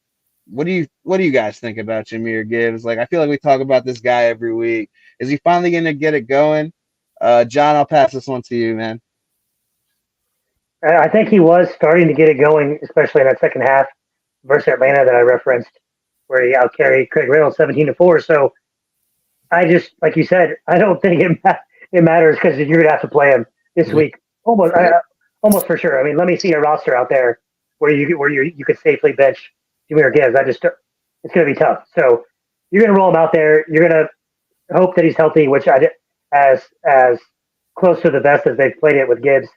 what do you guys think about Jameer Gibbs? Like I feel like we talk about this guy every week. Is he finally gonna get it going? John, I'll pass this one to you, man. I think he was starting to get it going, especially in that second half versus Atlanta that I referenced, where he outcarried Craig Reynolds 17-4. So I just, like you said, I don't think it matters because you're going to have to play him this week, almost for sure. I mean, let me see a roster out there where you could safely bench Jameer Gibbs. It's going to be tough. So you're going to roll him out there. You're going to hope that he's healthy, which as close to the best as they've played it with Gibbs,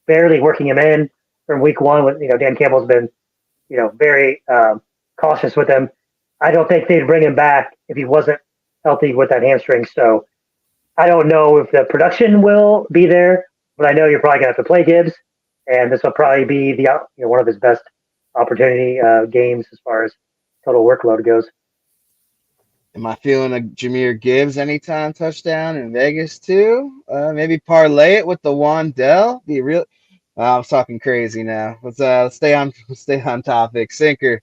barely working him in from week one. With Dan Campbell's been very cautious with him. I don't think they'd bring him back if he wasn't healthy with that hamstring. So I don't know if the production will be there, but I know you're probably gonna have to play Gibbs, and this will probably be the one of his best opportunity games as far as total workload goes. Am I feeling a Jameer Gibbs anytime touchdown in Vegas too? Maybe parlay it with the Wandell. Be real. I'm talking crazy now. Let's stay on topic. Sinker.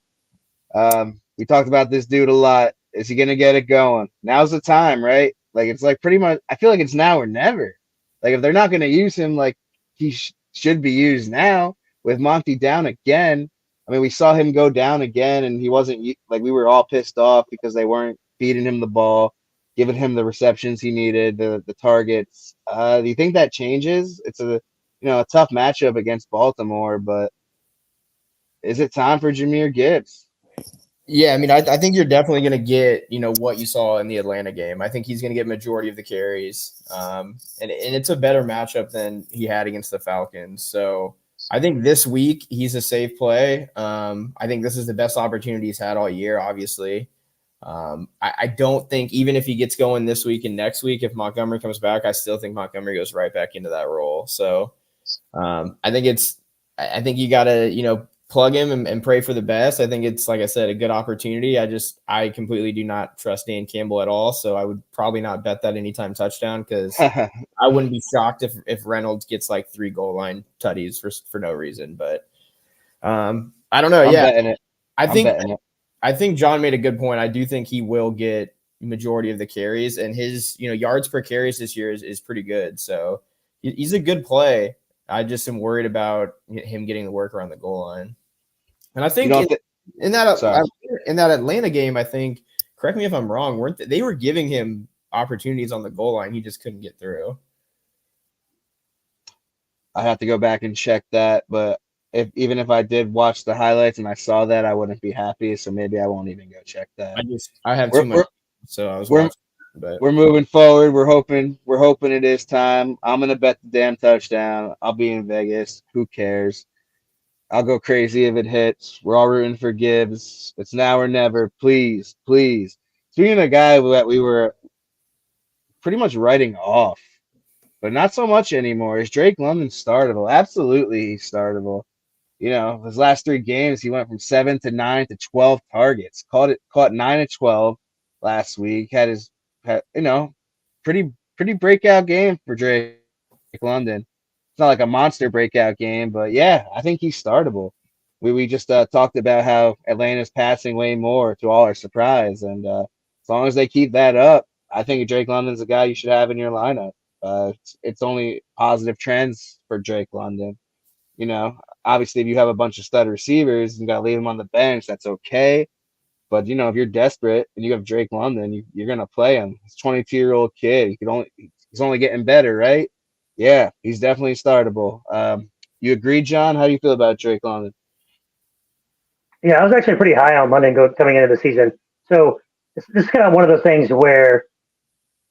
We talked about this dude a lot. Is he gonna get it going? Now's the time, right? Like it's like pretty much. I feel like it's now or never. Like if they're not gonna use him, like he should be used now. With Monty down again. I mean, we saw him go down again, and he wasn't like we were all pissed off because they weren't feeding him the ball, giving him the receptions he needed, the targets. Do you think that changes? It's a tough matchup against Baltimore, but is it time for Jameer Gibbs? Yeah, I mean, I think you're definitely going to get, what you saw in the Atlanta game. I think he's going to get majority of the carries, and it's a better matchup than he had against the Falcons. So I think this week he's a safe play. I think this is the best opportunity he's had all year, obviously. I don't think even if he gets going this week and next week, if Montgomery comes back, I still think Montgomery goes right back into that role. So I think you got to, plug him and pray for the best. I think it's, like I said, a good opportunity. I completely do not trust Dan Campbell at all. So I would probably not bet that anytime touchdown because I wouldn't be shocked if Reynolds gets like 3 goal line tutties for no reason. But I don't know. I'm betting it. I think John made a good point. I do think he will get majority of the carries, and his yards per carries this year is pretty good. So he's a good play. I just am worried about him getting the work around the goal line. And I think in that Atlanta game, I think, correct me if I'm wrong, they were giving him opportunities on the goal line. He just couldn't get through. I have to go back and check that, but even if I did watch the highlights and I saw that, I wouldn't be happy. So maybe I won't even go check that. I have too much. So I was watching. But we're moving forward. We're hoping it is time. I'm gonna bet the damn touchdown. I'll be in Vegas. Who cares? I'll go crazy if it hits. We're all rooting for Gibbs. It's now or never. Please, please. Speaking of a guy that we were pretty much writing off, but not so much anymore, is Drake London startable? Absolutely, he's startable. His last 3 games, he went from 7 to 9 to 12 targets. Caught 9 of 12 last week. Had pretty breakout game for Drake London. It's not like a monster breakout game, but yeah, I think he's startable. We just talked about how Atlanta's passing way more to all our surprise, and as long as they keep that up, I think Drake London's a guy you should have in your lineup. It's only positive trends for Drake London. Obviously, if you have a bunch of stud receivers and got to leave them on the bench, that's okay. But if you're desperate and you have Drake London, you're gonna play him. He's a 22-year-old kid. He's only getting better, right? Yeah, he's definitely startable. You agree, John? How do you feel about Drake London? Yeah, I was actually pretty high on London coming into the season. So this is kind of one of those things where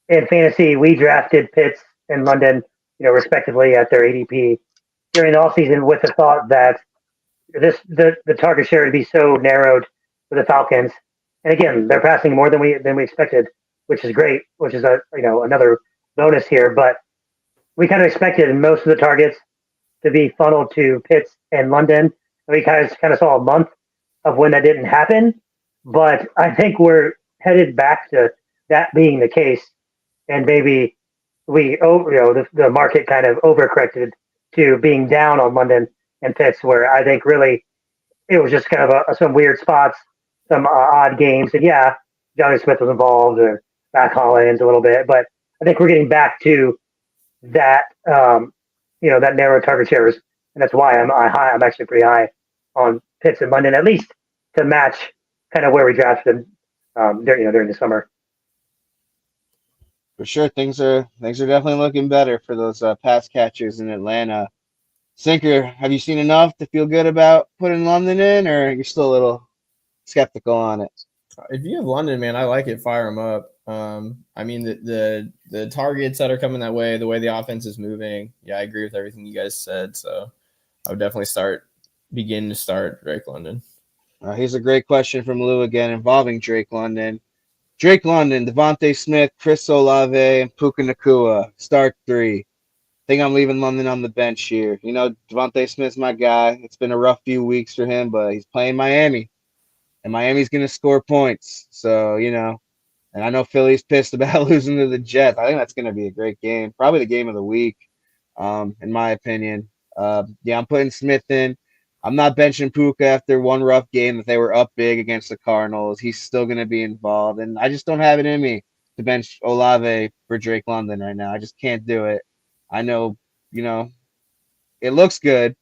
in fantasy we drafted Pitts and London, respectively at their ADP during the offseason with the thought that the target share to be so narrowed for the Falcons. And again, they're passing more than we expected, which is great, which is another bonus here. But we kind of expected most of the targets to be funneled to Pitts and London. And we kind of saw a month of when that didn't happen. But I think we're headed back to that being the case, and maybe the market kind of overcorrected to being down on London and Pitts, where I think really it was just kind of some weird spots, some odd games, and yeah, Johnny Smith was involved or Matt Collins a little bit, but I think we're getting back to that that narrow target shares, and that's why I'm actually pretty high on Pitts and London, at least to match kind of where we drafted them during the summer. For sure, things are definitely looking better for those pass catchers in Atlanta. Sinker, have you seen enough to feel good about putting London in, or you're still a little skeptical on it? If you have London, man, I like it. Fire them up. I mean, the targets that are coming that way, the way the offense is moving. Yeah, I agree with everything you guys said. So I would definitely begin to start Drake London. Here's a great question from Lou again involving Drake London. Drake London, Devontae Smith, Chris Olave, and Puka Nacua. Start 3. Think I'm leaving London on the bench here. Devontae Smith's my guy. It's been a rough few weeks for him, but he's playing Miami. And Miami's going to score points. So, and I know Philly's pissed about losing to the Jets. I think that's going to be a great game. Probably the game of the week, in my opinion. I'm putting Smith in. I'm not benching Puka after one rough game that they were up big against the Cardinals. He's still going to be involved. And I just don't have it in me to bench Olave for Drake London right now. I just can't do it. I know, it looks good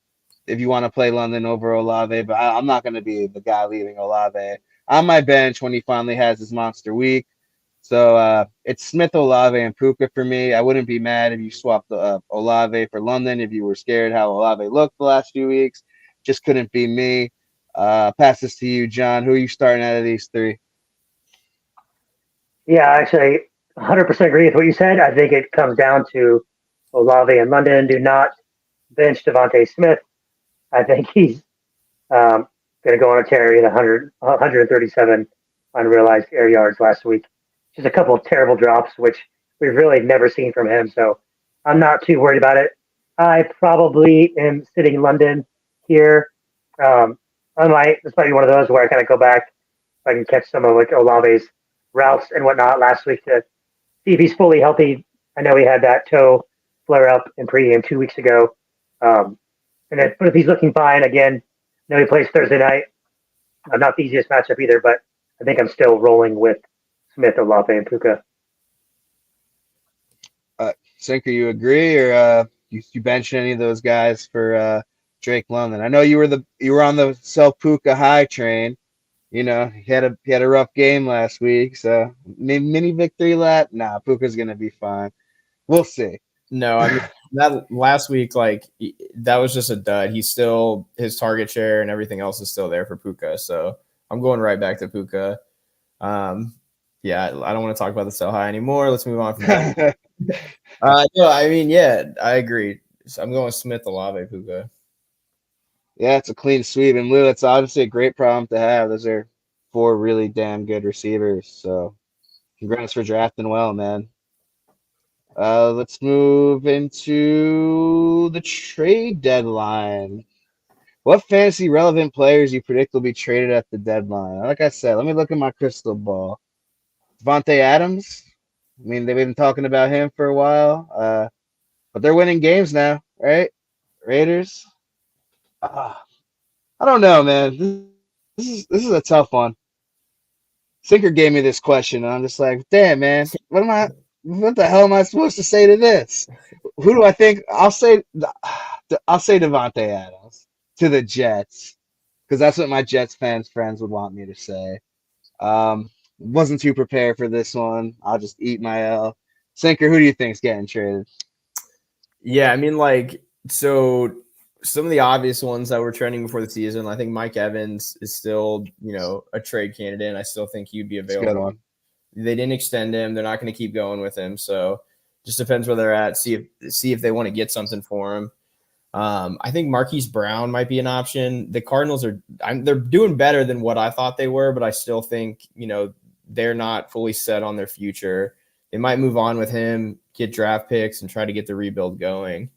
if you want to play London over Olave, but I'm not going to be the guy leaving Olave on my bench when he finally has his monster week. So it's Smith, Olave, and Puka for me. I wouldn't be mad if you swapped Olave for London if you were scared how Olave looked the last few weeks. Just couldn't be me. Pass this to you, John. Who are you starting out of these 3? Yeah, actually, 100% agree with what you said. I think it comes down to Olave and London. Do not bench Devontae Smith. I think he's going to go on a tear. He had 137 unrealized air yards last week. Just a couple of terrible drops, which we've really never seen from him. So I'm not too worried about it. I probably am sitting London here. This might be one of those where I kind of go back if I can catch some of Olave's routes and whatnot last week to see if he's fully healthy. I know he had that toe flare up in pregame 2 weeks ago. But if he's looking fine again, I know he plays Thursday night. Not the easiest matchup either, but I think I'm still rolling with Smith, Olave, and Puka. Sinker, you agree, or you bench any of those guys for Drake London? I know you were on the sell Puka high train. He had a rough game last week, so mini victory lap. Nah, Puka's gonna be fine. We'll see. No, I mean that last week, that was just a dud. He's still, his target share and everything else is still there for Puka. So I'm going right back to Puka. Yeah, I don't want to talk about the sell high anymore. Let's move on from that. No, I mean, yeah, I agree. So I'm going Smith, Olave, Puka. Yeah, it's a clean sweep, and Lou, it's obviously a great problem to have. Those are 4 really damn good receivers. So congrats for drafting well, man. Let's move into the trade deadline. What fantasy relevant players you predict will be traded at the deadline? Like I said, let me look at my crystal ball. Devontae Adams. I mean, they've been talking about him for a while, but they're winning games now, right? Raiders. I don't know, man. This is a tough one. Sinker gave me this question, and I'm just like, damn, man, what the hell am I supposed to say to this? Who do I think? I'll say Devontae Adams to the Jets, because that's what my Jets friends would want me to say. Wasn't too prepared for this one. I'll just eat my L. Sinker, who do you think's getting traded? Yeah, I mean, so some of the obvious ones that were trending before the season, I think Mike Evans is still, a trade candidate, and I still think he'd be available. That's a good one. They didn't extend him. They're not going to keep going with him. So just depends where they're at. See if they want to get something for him. I think Marquise Brown might be an option. The Cardinals they're doing better than what I thought they were, but I still think, they're not fully set on their future. They might move on with him, get draft picks, and try to get the rebuild going.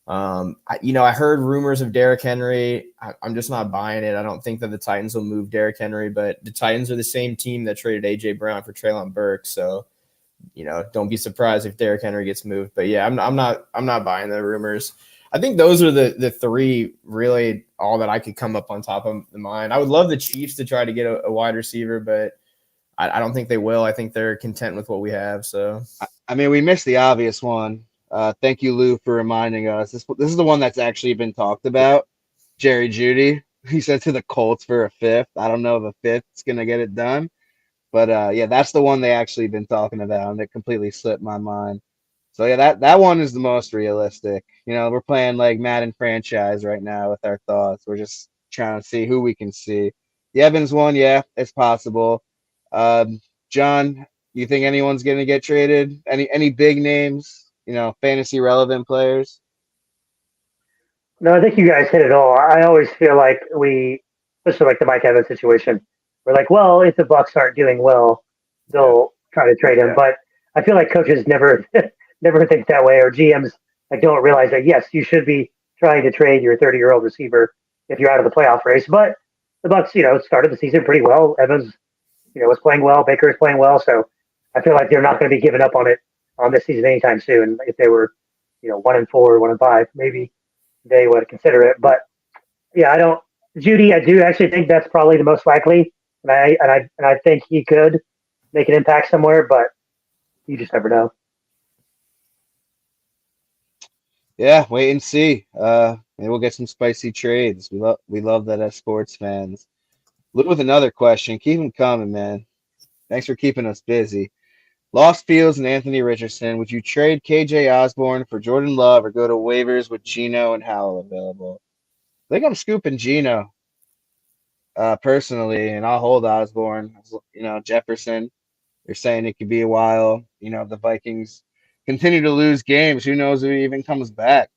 I heard rumors of Derrick Henry. I'm just not buying it. I don't think that the Titans will move Derrick Henry, but the Titans are the same team that traded A.J. Brown for Treylon Burks. So, don't be surprised if Derrick Henry gets moved. But yeah, I'm not buying the rumors. I think those are the three really all that I could come up on top of the mind. I would love the Chiefs to try to get a wide receiver, but I don't think they will. I think they're content with what we have. So, I mean, we missed the obvious one. Thank you, Lou, for reminding us. This is the one that's actually been talked about. Jerry Jeudy. He said to the Colts for a fifth. I don't know if a fifth's gonna get it done, but yeah, that's the one they actually been talking about, and it completely slipped my mind. So yeah, that one is the most realistic. We're playing like Madden franchise right now with our thoughts. We're just trying to see who we can see. The Evans one, yeah, it's possible. John, you think anyone's gonna get traded? Any big names? Fantasy relevant players? No, I think you guys hit it all. I always feel like especially like the Mike Evans situation, we're like, well, if the Bucks aren't doing well, they'll try to trade him. But I feel like coaches never never think that way, or GMs like don't realize that yes, you should be trying to trade your 30-year-old receiver if you're out of the playoff race. But the Bucks, started the season pretty well. Evans, was playing well. Baker is playing well, so I feel like they're not going to be giving up on it on this season anytime soon. If they were, 1-4, 1-5, maybe they would consider it. But yeah, Judy, I do actually think that's probably the most likely, and I think he could make an impact somewhere, but you just never know. Yeah, wait and see. Maybe we'll get some spicy trades. We love that as sports fans. Look with another question. Keep them coming, man. Thanks for keeping us busy. Lost Fields and Anthony Richardson. Would you trade KJ Osborne for Jordan Love or go to waivers with Geno and Howell available? I think I'm scooping Geno personally, and I'll hold Osborne. Jefferson. You're saying it could be a while. The Vikings continue to lose games. Who knows if he even comes back?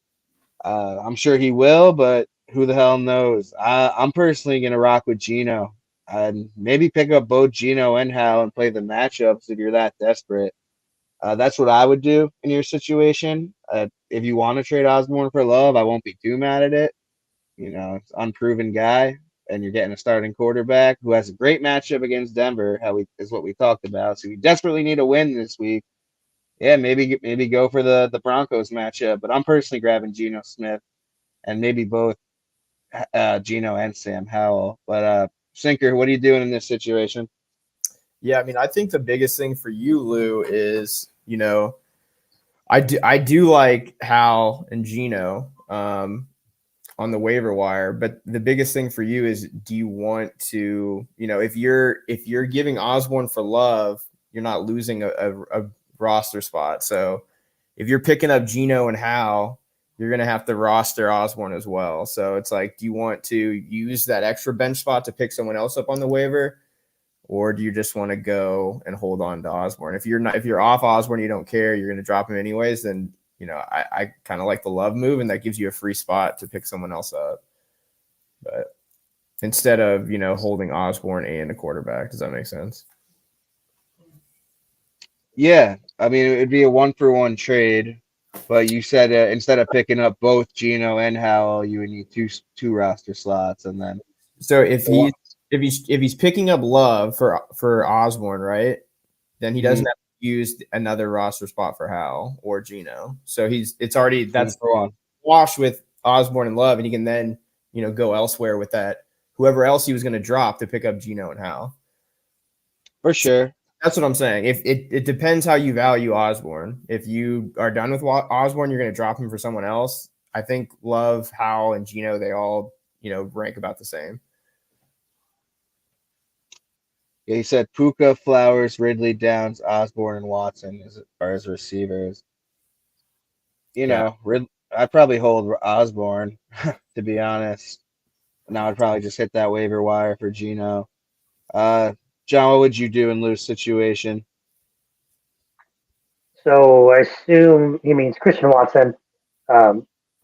I'm sure he will, but who the hell knows? I'm personally going to rock with Geno. And maybe pick up both Geno and Hal and play the matchups if you're that desperate. That's what I would do in your situation. If you want to trade Osborne for Love, I won't be too mad at it. It's an unproven guy, and you're getting a starting quarterback who has a great matchup against Denver. Is what we talked about. So we desperately need a win this week. Yeah, maybe go for the Broncos matchup. But I'm personally grabbing Geno Smith and maybe both Geno and Sam Howell. But Sinker, what are you doing in this situation? Yeah, I mean, I think the biggest thing for you, Lou, is I do like Hal and Geno on the waiver wire, but the biggest thing for you is, do you want to, if you're giving Osborne for Love, you're not losing a roster spot. So if you're picking up Geno and Hal, you're going to have to roster Osborne as well. So it's like, do you want to use that extra bench spot to pick someone else up on the waiver? Or do you just want to go and hold on to Osborne? If you're off Osborne, you don't care, you're going to drop him anyways, then, I kind of like the Love move, and that gives you a free spot to pick someone else up. But instead of, holding Osborne and a quarterback, does that make sense? Yeah, I mean, it would be a 1-for-1 trade, but you said instead of picking up both Geno and Howell, you would need two roster slots, and then so if he's picking up Love for Osborne, right, then he doesn't have to use another roster spot for Howell or Geno. So it's already that's washed with Osborne and Love, and he can then go elsewhere with that whoever else he was going to drop to pick up Geno and Howell. For sure. That's what I'm saying. If it depends how you value Osborne. If you are done with Osborne, you're going to drop him for someone else. I think Love, Howell, and Geno, they all rank about the same. Yeah, he said Puka, Flowers, Ridley, Downs, Osborne, and Watson are his receivers. I'd probably hold Osborne, to be honest. And I would probably just hit that waiver wire for Geno. John, what would you do in Lou's situation? So I assume he means Christian Watson,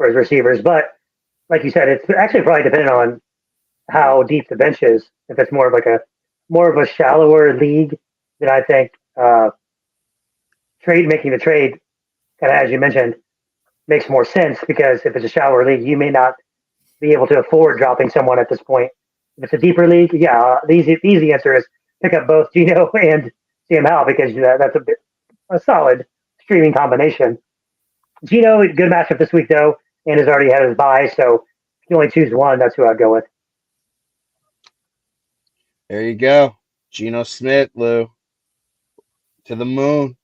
for his receivers. But like you said, it's actually probably dependent on how deep the bench is. If it's more of a shallower league, then I think making the trade, kind of as you mentioned, makes more sense because if it's a shallower league, you may not be able to afford dropping someone at this point. If it's a deeper league, yeah, the easy answer is pick up both Gino and CM Howell because that's a solid streaming combination. Gino, good matchup this week though, and has already had his bye, so if you only choose one, that's who I'd go with. There you go. Geno Smith, Lou. To the moon.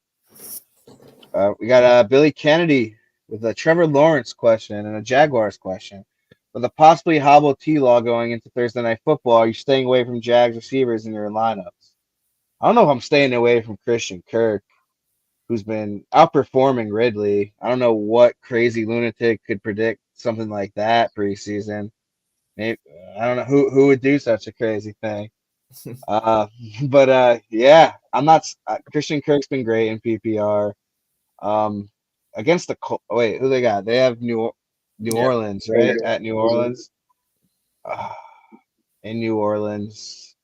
We got Billy Kennedy with a Trevor Lawrence question and a Jaguars question. With a possibly hobbled T-Law going into Thursday Night Football, are you staying away from Jags receivers in your lineups? I don't know if I'm staying away from Christian Kirk, who's been outperforming Ridley. I don't know what crazy lunatic could predict something like that preseason. Maybe, I don't know who would do such a crazy thing. Uh, but yeah, I'm not. Christian Kirk's been great in PPR. Against the wait, who they got? They have New Orleans, right? At New Orleans. In New Orleans.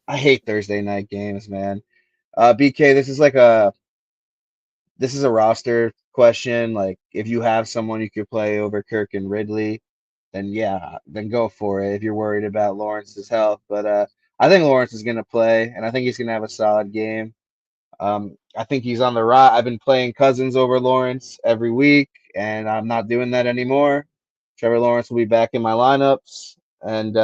I hate Thursday night games, man. BK, this is a roster question. Like, if you have someone you could play over Kirk and Ridley, then yeah, then go for it if you're worried about Lawrence's health. But I think Lawrence is going to play, and I think he's going to have a solid game. I think he's on the right. I've been playing Cousins over Lawrence every week, and I'm not doing that anymore. Trevor Lawrence will be back in my lineups, and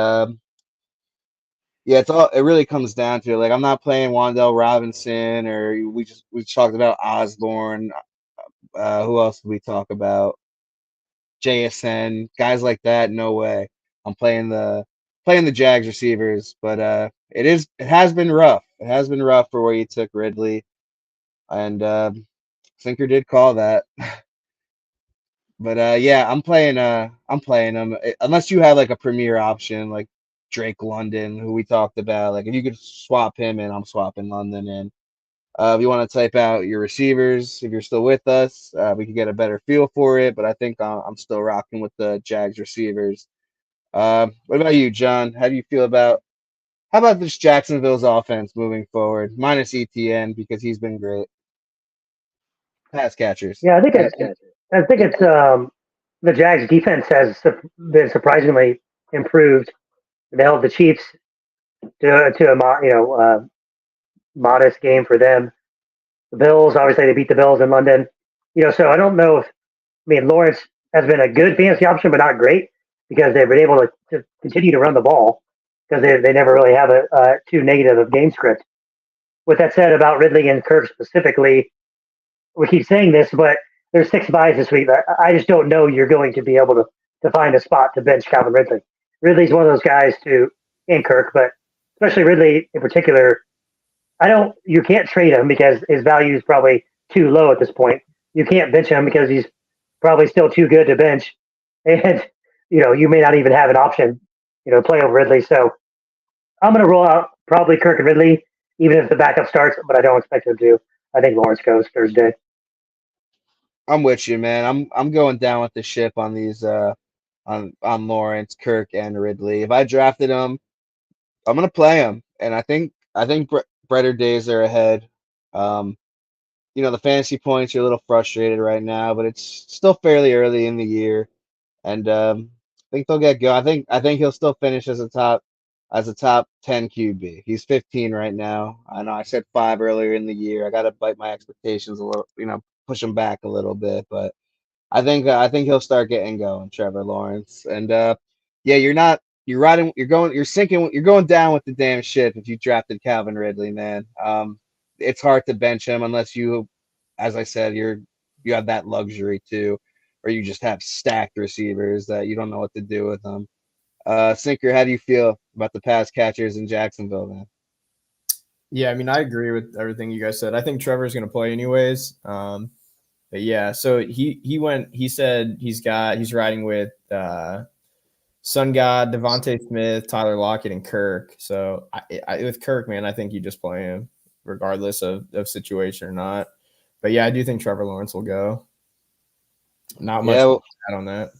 yeah, it really comes down to it. Like, I'm not playing Wan'Dale Robinson, or we talked about Osborne. Who else did we talk about? JSN, guys like that. No way. I'm playing the Jags receivers, but it has been rough. It has been rough for where you took Ridley, and Sinker did call that. But yeah, I'm playing them unless you have like a premier option like Drake London, who we talked about. Like, if you could swap him in, I'm swapping London in. If you want to type out your receivers, if you're still with us, we could get a better feel for it. But I think I'm still rocking with the Jags receivers. What about you, John? How about this Jacksonville's offense moving forward, minus ETN because he's been great. Pass catchers. Yeah, I think it's the Jags defense has been surprisingly improved. They held the Chiefs to a modest game for them. The Bills, obviously, they beat the Bills in London. So I don't know if Lawrence has been a good fantasy option, but not great because they've been able to continue to run the ball because they never really have a too negative of game script. With that said, about Ridley and Kirk specifically, we keep saying this, but there's 6 buys this week. I just don't know you're going to be able to find a spot to bench Calvin Ridley. Ridley's one of those guys and Kirk, but especially Ridley in particular. You can't trade him because his value is probably too low at this point. You can't bench him because he's probably still too good to bench. And, you may not even have an option, to play over Ridley. So I'm going to roll out probably Kirk and Ridley, even if the backup starts, but I don't expect him to. I think Lawrence goes Thursday. I'm with you, man. I'm going down with the ship on these on Lawrence, Kirk, and Ridley. If I drafted them, I'm gonna play them, and I think brighter days are ahead. Um, the fantasy points are a little frustrated right now, but it's still fairly early in the year, and I think they'll get go. I think he'll still finish as a top 10 QB. He's 15 right now. I know I said 5 earlier in the year. I got to bite my expectations a little, push him back a little bit, but I think he'll start getting going, Trevor Lawrence. And yeah, you're sinking, you're going down with the damn ship if you drafted Calvin Ridley, man. It's hard to bench him unless you, as I said, you have that luxury too, or you just have stacked receivers that you don't know what to do with them. Sinker, how do you feel about the pass catchers in Jacksonville, man? Yeah, I agree with everything you guys said. I think Trevor's going to play anyways. But yeah, so he said he's riding with Sun God, Devontae Smith, Tyler Lockett, and Kirk. So with Kirk, man, I think you just play him regardless of situation or not. But yeah, I do think Trevor Lawrence will go. Not much Yeah, to well, add on that.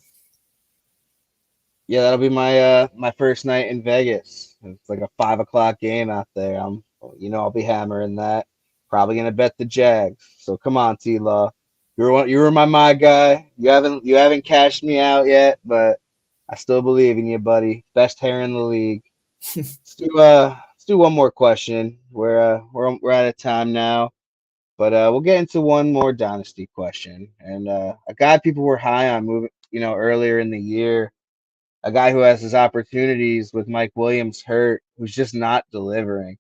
yeah, that'll be my my first night in Vegas. It's like a 5 o'clock game out there. I'll be hammering that. Probably gonna bet the Jags. So come on, T Law. You were my guy. You haven't cashed me out yet, but I still believe in you, buddy. Best hair in the league. Let's do one more question. We're out of time now, but we'll get into one more dynasty question. And a guy people were high on moving, earlier in the year, a guy who has his opportunities with Mike Williams hurt, who's just not delivering.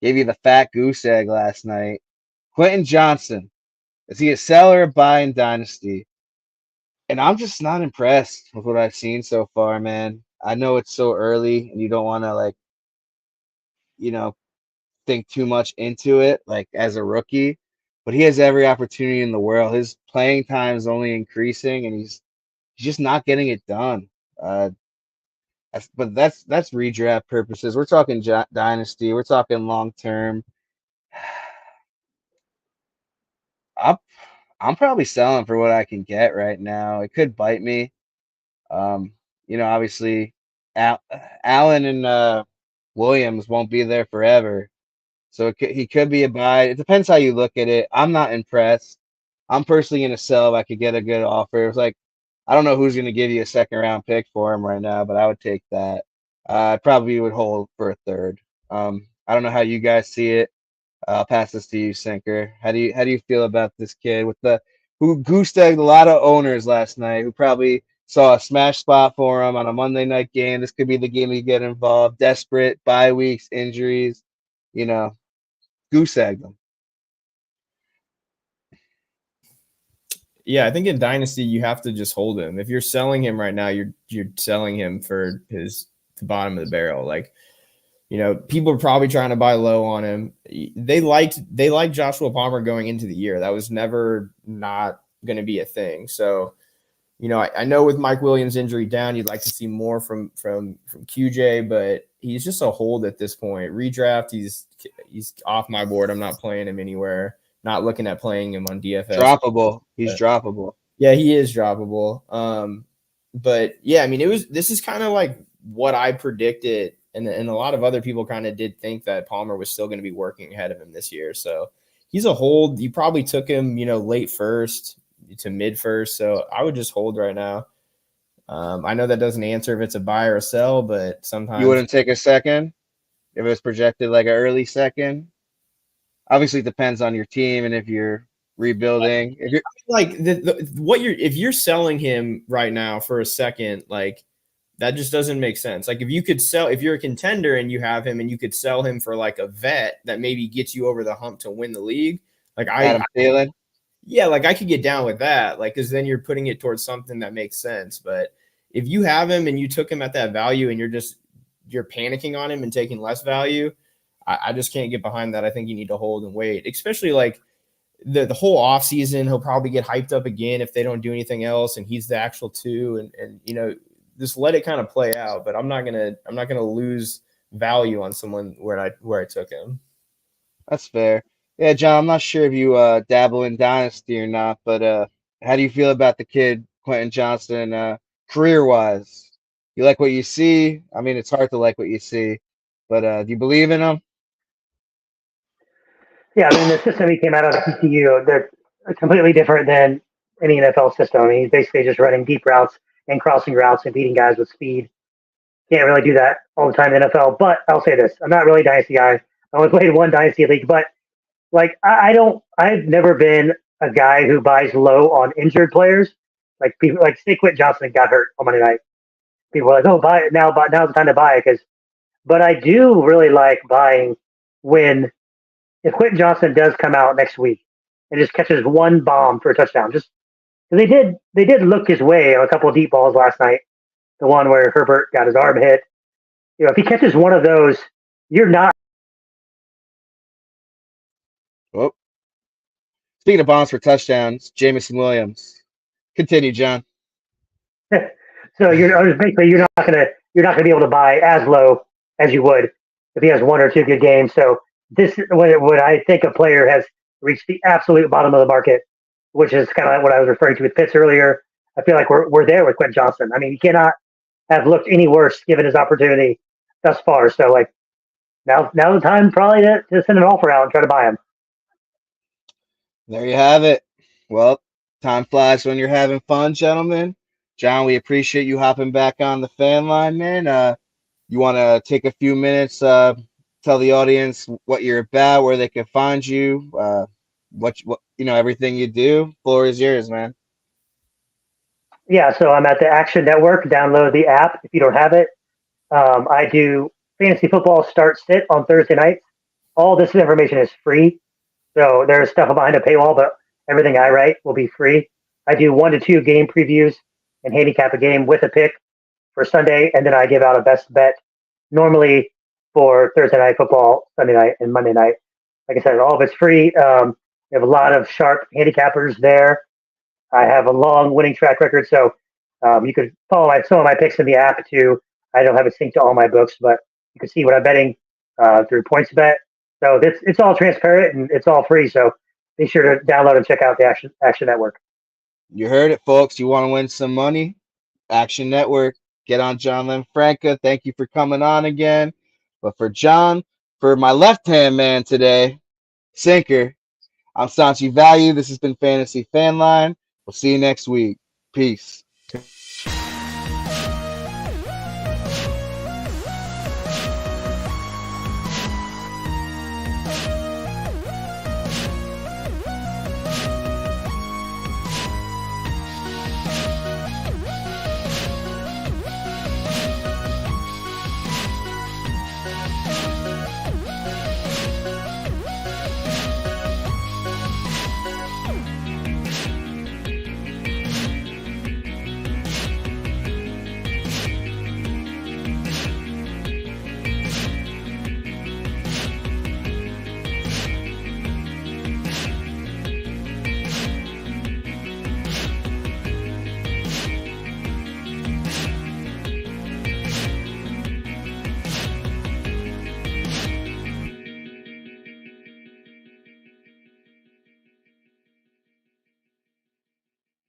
Gave you the fat goose egg last night. Quentin Johnson, is he a sell or a buy in dynasty? And I'm just not impressed with what I've seen so far, man. I know it's so early and you don't want to you know, think too much into it, like as a rookie, but he has every opportunity in the world. His playing time is only increasing, and he's just not getting it done. Uh, but that's redraft purposes. We're talking dynasty. We're talking long term. I'm I'm probably selling for what I can get right now. It could bite me. Um, obviously, Al- Allen and Williams won't be there forever. So he could be a buy. It depends how you look at it. I'm not impressed. I'm personally going to sell if I could get a good offer. It's like, I don't know who's going to give you a second round pick for him right now, but I would take that. I probably would hold for a third. I don't know how you guys see it. I'll pass this to you, Sinker. How do you feel about this kid with the who goose egged a lot of owners last night who probably saw a smash spot for him on a Monday night game? This could be the game you get involved. Desperate, bye weeks, injuries. You know, goose egg them. Yeah, I think in Dynasty you have to just hold him. If you're selling him right now, you're selling him for the bottom of the barrel. Like, people are probably trying to buy low on him. They liked Joshua Palmer going into the year. That was never not going to be a thing. So, I know with Mike Williams' injury down, you'd like to see more from QJ, but he's just a hold at this point. Redraft, he's off my board. I'm not playing him anywhere. Not looking at playing him on DFS. Droppable. He's droppable. Yeah, he is droppable. But yeah, I mean, this is kind of like what I predicted, and a lot of other people kind of did think that Palmer was still going to be working ahead of him this year. So he's a hold. You probably took him, late first to mid first. So I would just hold right now. I know that doesn't answer if it's a buy or a sell, but sometimes You wouldn't take a second if it was projected like an early second. Obviously, it depends on your team and if you're rebuilding. If you're like if you're selling him right now for a second, like that just doesn't make sense. Like if you're a contender and you have him and you could sell him for like a vet that maybe gets you over the hump to win the league. Like Adam Thielen, yeah, like I could get down with that. Like, cause then you're putting it towards something that makes sense. But if you have him and you took him at that value and you're panicking on him and taking less value, I just can't get behind that. I think you need to hold and wait, especially like the whole off season. He'll probably get hyped up again if they don't do anything else, and he's the actual two. And just let it kind of play out. But I'm not gonna lose value on someone where I took him. that's fair. Yeah, John, I'm not sure if you dabble in dynasty or not, but how do you feel about the kid Quentin Johnston career-wise? You like what you see? I mean, it's hard to like what you see, but do you believe in him? Yeah, I mean, the system he came out of the PCU, they're completely different than any NFL system. I mean, he's basically just running deep routes and crossing routes and beating guys with speed. Can't really do that all the time in the NFL. But I'll say this: I'm not really a dynasty guy. I only played one dynasty league, but like I don't. I've never been a guy who buys low on injured players. Like people, like say Quentin Johnson got hurt on Monday night. People are like, "Oh, buy it now! But now's the time to buy it." But I do really like buying when if Quentin Johnson does come out next week and just catches one bomb for a touchdown, just they did look his way on a couple of deep balls last night. The one where Herbert got his arm hit. If he catches one of those, you're not. Oh, speaking of bombs for touchdowns, Jamison Williams. Continue, John. So you're not gonna be able to buy as low as you would if he has one or two good games. So this when I think a player has reached the absolute bottom of the market, which is kind of like what I was referring to with Pitts earlier. I feel like we're there with Quentin Johnson. I mean, he cannot have looked any worse given his opportunity thus far. So like now's the time probably to send an offer out and try to buy him. There you have it. Well, time flies when you're having fun, gentlemen. John, we appreciate you hopping back on the fan line, man. You want to take a few minutes, tell the audience what you're about, where they can find you, what everything you do. Floor is yours, man. Yeah, so I'm at the Action Network. Download the app if you don't have it. I do fantasy football start sit on Thursday nights. All this information is free. So there's stuff behind a paywall, but everything I write will be free. I do 1 to 2 game previews and handicap a game with a pick for Sunday, and then I give out a best bet normally for Thursday night football, Sunday night, and Monday night. Like I said, all of it's free. We have a lot of sharp handicappers there. I have a long winning track record, so you could follow some of my picks in the app too. I don't have it synced to all my books, but you can see what I'm betting through PointsBet. So it's all transparent and it's all free. So be sure to download and check out the Action Network. You heard it, folks. You want to win some money? Action Network. Get on John LanFranca. Thank you for coming on again. But for John, for my left-hand man today, Sinker, I'm Sanchi Value. This has been Fantasy Fanline. We'll see you next week. Peace.